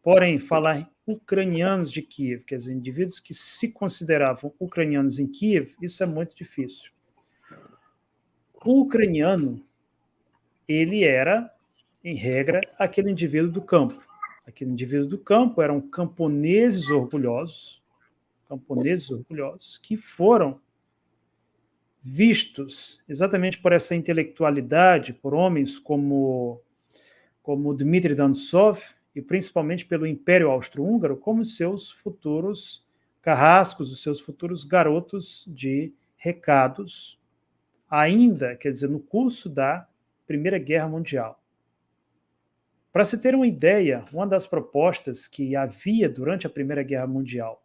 Porém, falar em ucranianos de Kiev, quer dizer, indivíduos que se consideravam ucranianos em Kiev, isso é muito difícil. O ucraniano, ele era, em regra, aquele indivíduo do campo. Aquele indivíduo do campo eram camponeses orgulhosos, que foram vistos exatamente por essa intelectualidade, por homens como Dmitry Dantov, e principalmente pelo Império Austro-Húngaro, como seus futuros carrascos, os seus futuros garotos de recados, ainda, quer dizer, no curso da Primeira Guerra Mundial. Para se ter uma ideia, uma das propostas que havia durante a Primeira Guerra Mundial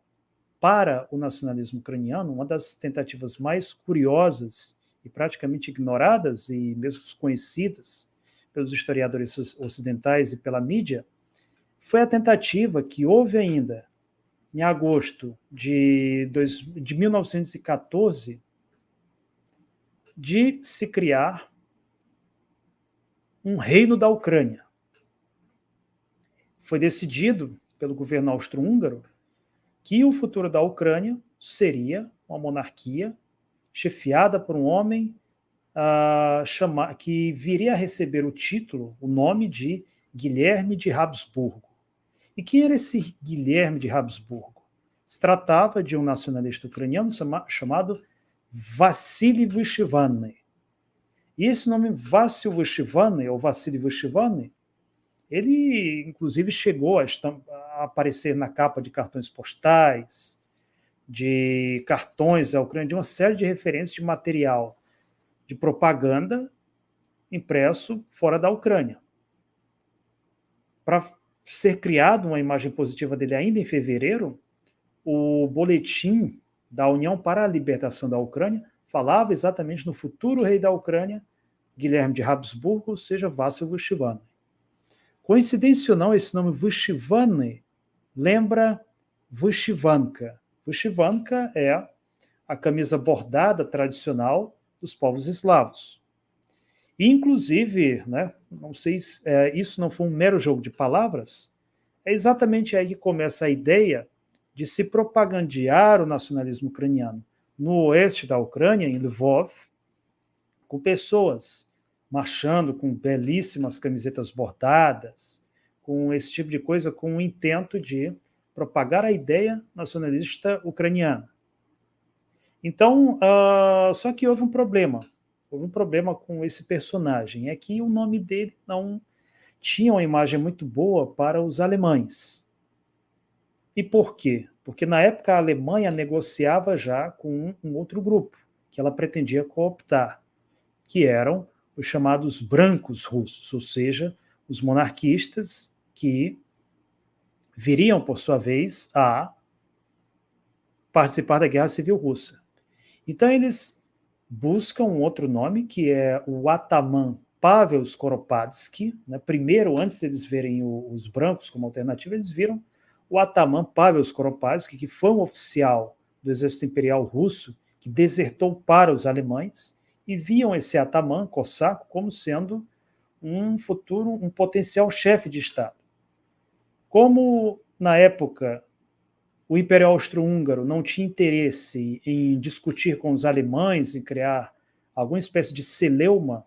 para o nacionalismo ucraniano, uma das tentativas mais curiosas e praticamente ignoradas e mesmo desconhecidas pelos historiadores ocidentais e pela mídia, foi a tentativa que houve ainda em agosto de 1914 de se criar um reino da Ucrânia. Foi decidido pelo governo austro-húngaro que o futuro da Ucrânia seria uma monarquia chefiada por um homem que viria a receber o título, o nome de Guilherme de Habsburgo. E quem era esse Guilherme de Habsburgo? Se tratava de um nacionalista ucraniano chamado Vassily Vyshvanny. E esse nome Vassily Vyshvanny, ou Vassily Vyshvanny, ele, inclusive, chegou a aparecer na capa de cartões postais, de cartões da Ucrânia, de uma série de referências de material de propaganda impresso fora da Ucrânia. Para ser criado uma imagem positiva dele ainda em fevereiro, o boletim da União para a Libertação da Ucrânia falava exatamente no futuro rei da Ucrânia, Guilherme de Habsburgo, ou seja, Vassily Vyshvanny. Coincidência ou não, esse nome Vyshvanny lembra Vyshyvanka. Vyshyvanka é a camisa bordada tradicional dos povos eslavos. E, inclusive, né, não sei se isso não foi um mero jogo de palavras, é exatamente aí que começa a ideia de se propagandear o nacionalismo ucraniano. No oeste da Ucrânia, em Lvov, com pessoas marchando com belíssimas camisetas bordadas, com esse tipo de coisa, com o intento de propagar a ideia nacionalista ucraniana. Então, só que houve um problema. Houve um problema com esse personagem. É que o nome dele não tinha uma imagem muito boa para os alemães. E por quê? Porque na época a Alemanha negociava já com um outro grupo que ela pretendia cooptar, que eram os chamados brancos russos, ou seja, os monarquistas que viriam, por sua vez, a participar da Guerra Civil Russa. Então eles buscam um outro nome, que é o Ataman Pavel Skoropadsky. Né? Primeiro, antes de eles verem os brancos como alternativa, eles viram o Ataman Pavel Skoropadsky, que foi um oficial do Exército Imperial Russo, que desertou para os alemães, e viam esse Ataman, cossaco, como sendo um potencial chefe de Estado. Como, na época, o Império Austro-Húngaro não tinha interesse em discutir com os alemães, em criar alguma espécie de celeuma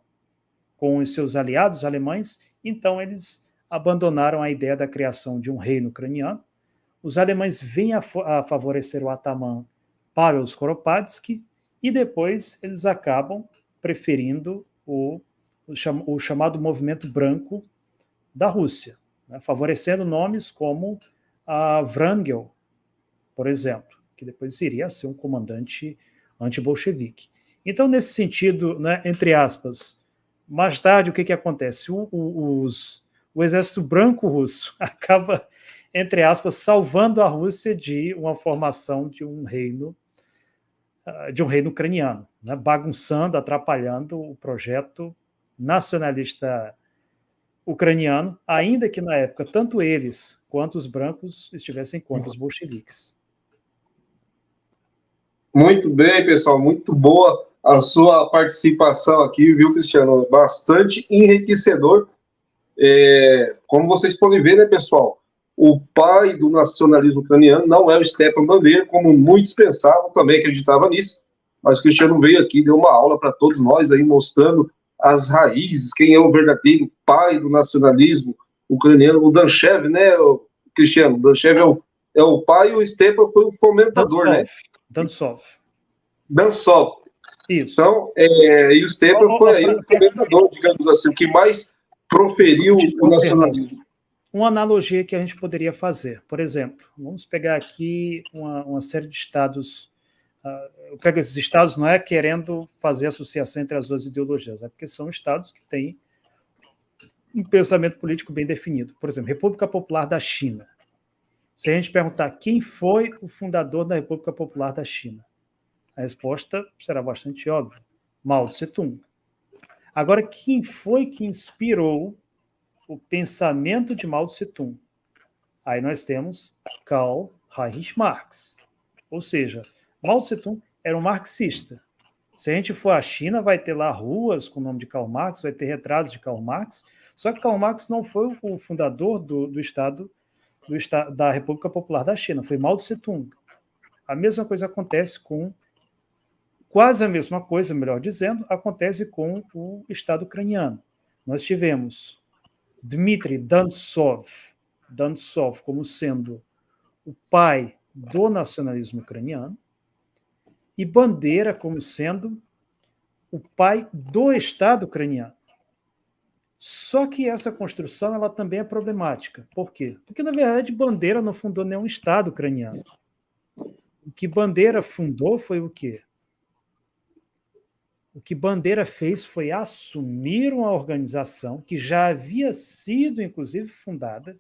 com os seus aliados alemães, então eles abandonaram a ideia da criação de um reino ucraniano. Os alemães vêm a favorecer o Ataman Pavel Skoropadsky e depois eles acabam preferindo o chamado movimento branco da Rússia, né, favorecendo nomes como a Wrangel, por exemplo, que depois iria a ser um comandante anti-bolchevique. Então, nesse sentido, né, entre aspas, mais tarde o que acontece? O exército branco russo acaba, entre aspas, salvando a Rússia de uma formação de um reino ucraniano, né, bagunçando, atrapalhando o projeto nacionalista ucraniano, ainda que na época tanto eles quanto os brancos estivessem contra os bolcheviques. Muito bem, pessoal, muito boa a sua participação aqui, viu, Cristiano? Bastante enriquecedor. Como vocês podem ver, né, pessoal, o pai do nacionalismo ucraniano não é o Stepan Bandera, como muitos pensavam, também acreditava nisso, mas o Cristiano veio aqui, deu uma aula para todos nós aí, mostrando as raízes, quem é o verdadeiro pai do nacionalismo ucraniano, o Danshev, né, Cristiano? O Danshev é o pai e o Stepan foi o fomentador, né? Dansov. Isso. Então, e o Stepan foi aí o fomentador, digamos assim, o que mais proferiu o nacionalismo. Uma analogia que a gente poderia fazer, por exemplo, vamos pegar aqui uma série de estados. Eu pego esses estados não é querendo fazer associação entre as duas ideologias, é porque são estados que têm um pensamento político bem definido. Por exemplo, República Popular da China. Se a gente perguntar quem foi o fundador da República Popular da China, a resposta será bastante óbvia: Mao Tse-tung. Agora, quem foi que inspirou o pensamento de Mao Tse-tung? Aí nós temos Karl Heinrich Marx. Ou seja, Mao Tse-tung era um marxista. Se a gente for à China, vai ter lá ruas com o nome de Karl Marx, vai ter retratos de Karl Marx, só que Karl Marx não foi o fundador do Estado da República Popular da China, foi Mao Tse-tung. A mesma coisa acontece com, quase a mesma coisa, melhor dizendo, acontece com o Estado ucraniano. Nós tivemos Dmitry Dantsev como sendo o pai do nacionalismo ucraniano e Bandera como sendo o pai do Estado ucraniano. Só que essa construção ela também é problemática. Por quê? Porque, na verdade, Bandera não fundou nenhum Estado ucraniano. O que Bandera fundou foi o quê? O que Bandera fez foi assumir uma organização que já havia sido, inclusive, fundada,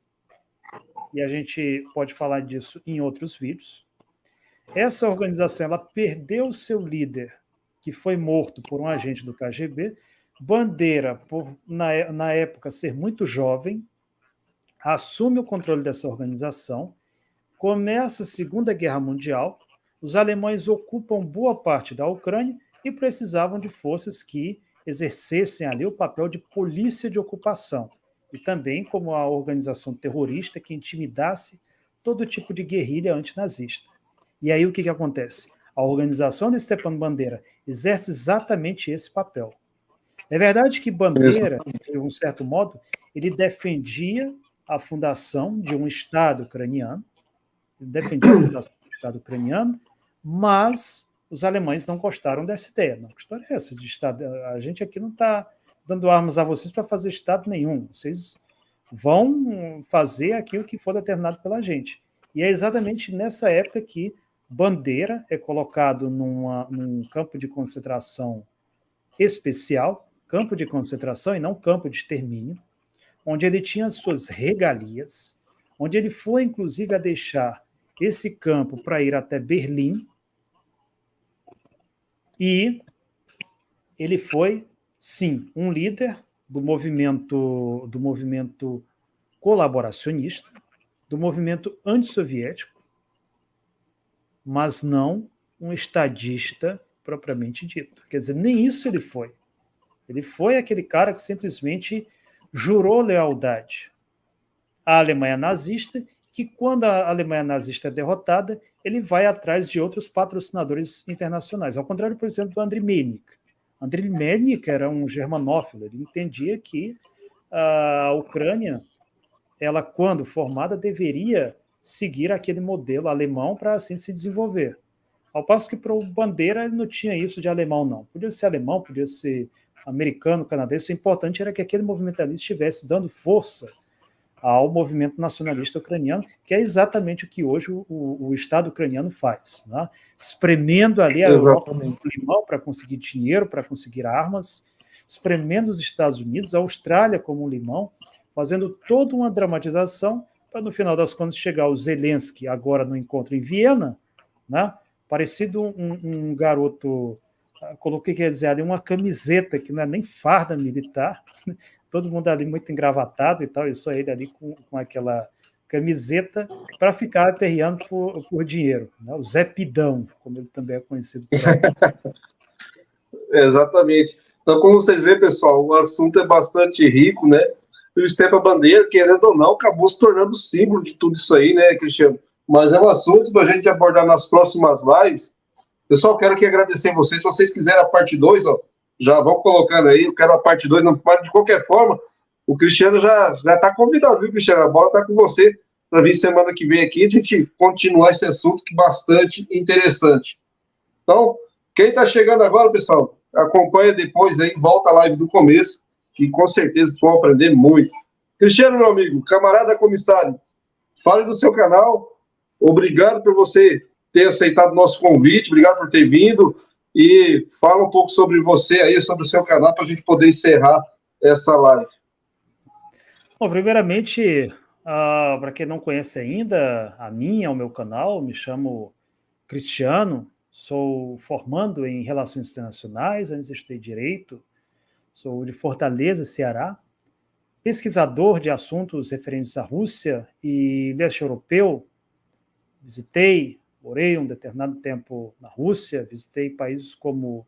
e a gente pode falar disso em outros vídeos. Essa organização ela perdeu seu líder, que foi morto por um agente do KGB. Bandera, por na época ser muito jovem, assume o controle dessa organização, começa a Segunda Guerra Mundial, os alemães ocupam boa parte da Ucrânia e precisavam de forças que exercessem ali o papel de polícia de ocupação, e também como a organização terrorista que intimidasse todo tipo de guerrilha antinazista. E aí o que acontece? A organização de Stepan Bandera exerce exatamente esse papel. É verdade que Bandeira, de um certo modo, ele defendia a fundação de um Estado ucraniano, mas os alemães não gostaram dessa ideia. Não, a história é essa de Estado. A gente aqui não está dando armas a vocês para fazer Estado nenhum. Vocês vão fazer aquilo que for determinado pela gente. E é exatamente nessa época que Bandeira é colocado num campo de concentração especial, campo de concentração e não campo de extermínio, onde ele tinha as suas regalias, onde ele foi, inclusive, a deixar esse campo para ir até Berlim, e ele foi, sim, um líder do movimento colaboracionista, do movimento antissoviético, mas não um estadista propriamente dito. Quer dizer, nem isso ele foi. Ele foi aquele cara que simplesmente jurou lealdade à Alemanha nazista, que quando a Alemanha nazista é derrotada, ele vai atrás de outros patrocinadores internacionais. Ao contrário, por exemplo, do Andriy Melnik. Andriy Melnik era um germanófilo, ele entendia que a Ucrânia, ela, quando formada, deveria seguir aquele modelo alemão para assim se desenvolver. Ao passo que para o Bandeira ele não tinha isso de alemão, não. Podia ser alemão, podia ser americano, canadense. O importante era que aquele movimento ali estivesse dando força ao movimento nacionalista ucraniano, que é exatamente o que hoje o Estado ucraniano faz, né? Espremendo ali a Europa com limão para conseguir dinheiro, para conseguir armas, espremendo os Estados Unidos, a Austrália como um limão, fazendo toda uma dramatização para, no final das contas, chegar o Zelensky agora no encontro em Viena, né? Parecido um garoto, coloquei, quer dizer, ali uma camiseta que não é nem farda militar, todo mundo ali muito engravatado e tal, e só ele ali com aquela camiseta para ficar aperreando por dinheiro, né? O Zé Pidão, como ele também é conhecido por aí. Exatamente. Então, como vocês veem, pessoal, o assunto é bastante rico, né? E o Stepa Bandeira, querendo ou não, acabou se tornando símbolo de tudo isso aí, né, Cristiano? Mas é um assunto para a gente abordar nas próximas lives. Pessoal, quero aqui agradecer vocês. Se vocês quiserem a parte 2, ó, já vão colocando aí. Eu quero a parte 2, não pode de qualquer forma. O Cristiano já está convidado, viu, Cristiano? A bola está com você para vir semana que vem aqui a gente continuar esse assunto que é bastante interessante. Então, quem está chegando agora, pessoal, acompanha depois aí, volta a live do começo, que com certeza vocês vão aprender muito. Cristiano, meu amigo, camarada comissário, fale do seu canal. Obrigado por você ter aceitado o nosso convite, obrigado por ter vindo, e fala um pouco sobre você aí, sobre o seu canal, para a gente poder encerrar essa live. Bom, primeiramente, para quem não conhece ainda a mim, o meu canal, me chamo Cristiano, sou formando em Relações Internacionais, antes estudei Direito, sou de Fortaleza, Ceará, pesquisador de assuntos referentes à Rússia e leste europeu. Morei um determinado tempo na Rússia, visitei países como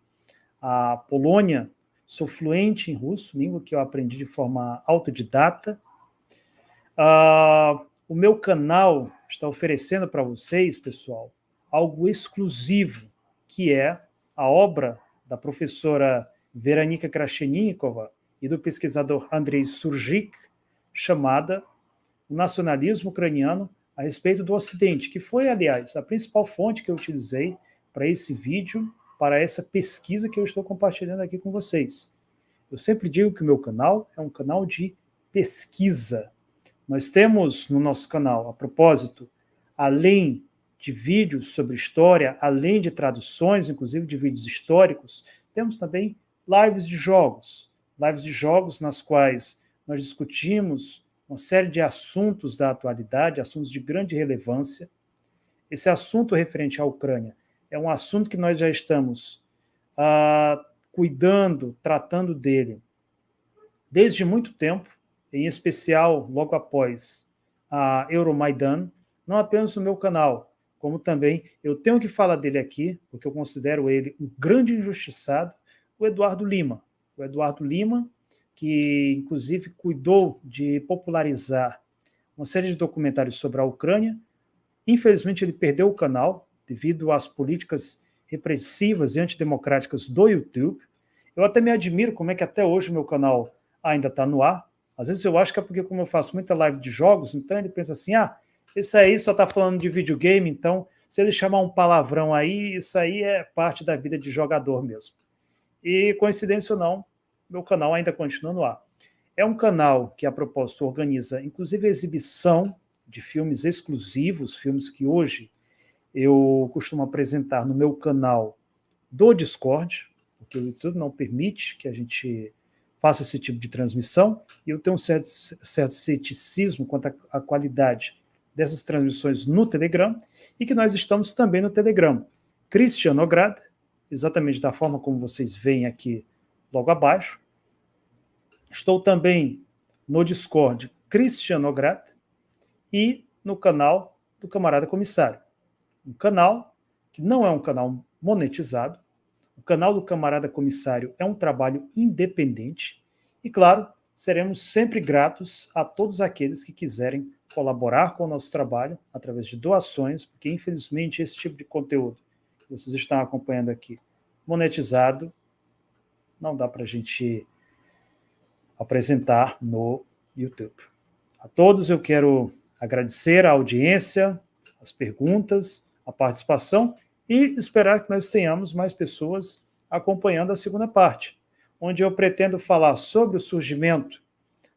a Polônia, sou fluente em russo, língua que eu aprendi de forma autodidata. O meu canal está oferecendo para vocês, pessoal, algo exclusivo, que é a obra da professora Veronika Krashenikova e do pesquisador Andrei Surjik, chamada O Nacionalismo Ucraniano a respeito do Ocidente, que foi, aliás, a principal fonte que eu utilizei para esse vídeo, para essa pesquisa que eu estou compartilhando aqui com vocês. Eu sempre digo que o meu canal é um canal de pesquisa. Nós temos no nosso canal, a propósito, além de vídeos sobre história, além de traduções, inclusive de vídeos históricos, temos também lives de jogos nas quais nós discutimos uma série de assuntos da atualidade, assuntos de grande relevância. Esse assunto referente à Ucrânia é um assunto que nós já estamos cuidando, tratando dele desde muito tempo, em especial logo após a Euromaidan, não apenas no meu canal, como também eu tenho que falar dele aqui, porque eu considero ele um grande injustiçado, o Eduardo Lima. O Eduardo Lima, que inclusive cuidou de popularizar uma série de documentários sobre a Ucrânia. Infelizmente, ele perdeu o canal devido às políticas repressivas e antidemocráticas do YouTube. Eu até me admiro como é que até hoje o meu canal ainda está no ar. Às vezes eu acho que é porque, como eu faço muita live de jogos, então ele pensa assim, esse aí só está falando de videogame, então se ele chamar um palavrão aí, isso aí é parte da vida de jogador mesmo. E, coincidência ou não, meu canal ainda continua no ar. É um canal que, a propósito, organiza, inclusive, a exibição de filmes exclusivos, filmes que hoje eu costumo apresentar no meu canal do Discord, porque o YouTube não permite que a gente faça esse tipo de transmissão, e eu tenho um certo ceticismo quanto à qualidade dessas transmissões no Telegram, e que nós estamos também no Telegram. Cristianograd, exatamente da forma como vocês veem aqui logo abaixo. Estou também no Discord Cristianograd e no canal do Camarada Comissário. Um canal que não é um canal monetizado. O canal do Camarada Comissário é um trabalho independente e, claro, seremos sempre gratos a todos aqueles que quiserem colaborar com o nosso trabalho através de doações, porque, infelizmente, esse tipo de conteúdo que vocês estão acompanhando aqui, monetizado, não dá para a gente apresentar no YouTube. A todos eu quero agradecer a audiência, as perguntas, a participação e esperar que nós tenhamos mais pessoas acompanhando a segunda parte, onde eu pretendo falar sobre o surgimento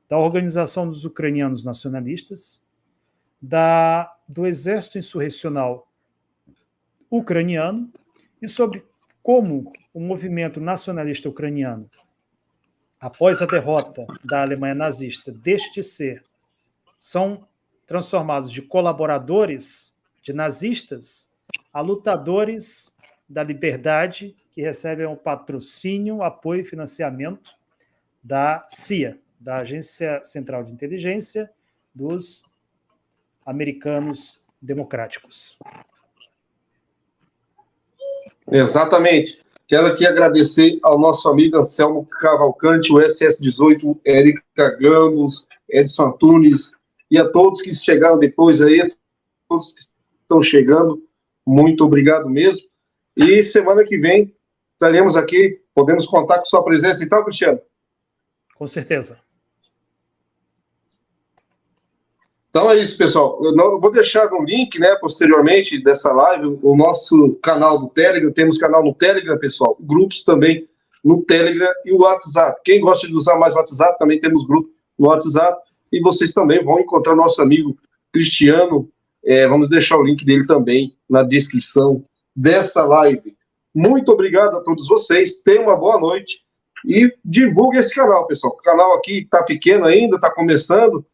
da Organização dos Ucranianos Nacionalistas, do Exército Insurrecional Ucraniano e sobre como o movimento nacionalista ucraniano, após a derrota da Alemanha nazista, deixa de ser, são transformados de colaboradores de nazistas a lutadores da liberdade que recebem o patrocínio, apoio e financiamento da CIA, da Agência Central de Inteligência dos americanos democráticos. Exatamente. Quero aqui agradecer ao nosso amigo Anselmo Cavalcante, o SS-18, Érica Gamos, Edson Antunes, e a todos que chegaram depois aí, todos que estão chegando, muito obrigado mesmo. E semana que vem estaremos aqui, podemos contar com sua presença e tal, Cristiano? Com certeza. Então é isso, pessoal. Eu vou deixar no link, né, posteriormente dessa live, o nosso canal do Telegram. Temos canal no Telegram, pessoal. Grupos também no Telegram e o WhatsApp. Quem gosta de usar mais o WhatsApp, também temos grupo no WhatsApp. E vocês também vão encontrar nosso amigo Cristiano. Vamos deixar o link dele também na descrição dessa live. Muito obrigado a todos vocês. Tenham uma boa noite. E divulgue esse canal, pessoal. O canal aqui está pequeno ainda, está começando.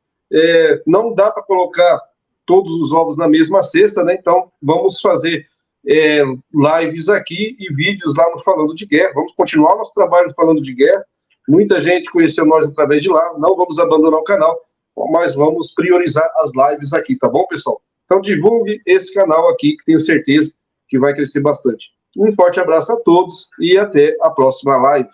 Não dá para colocar todos os ovos na mesma cesta, né? Então, vamos fazer lives aqui e vídeos lá no Falando de Guerra. Vamos continuar nosso trabalho no Falando de Guerra. Muita gente conheceu nós através de lá. Não vamos abandonar o canal, mas vamos priorizar as lives aqui, tá bom, pessoal? Então, divulgue esse canal aqui, que tenho certeza que vai crescer bastante. Um forte abraço a todos e até a próxima live.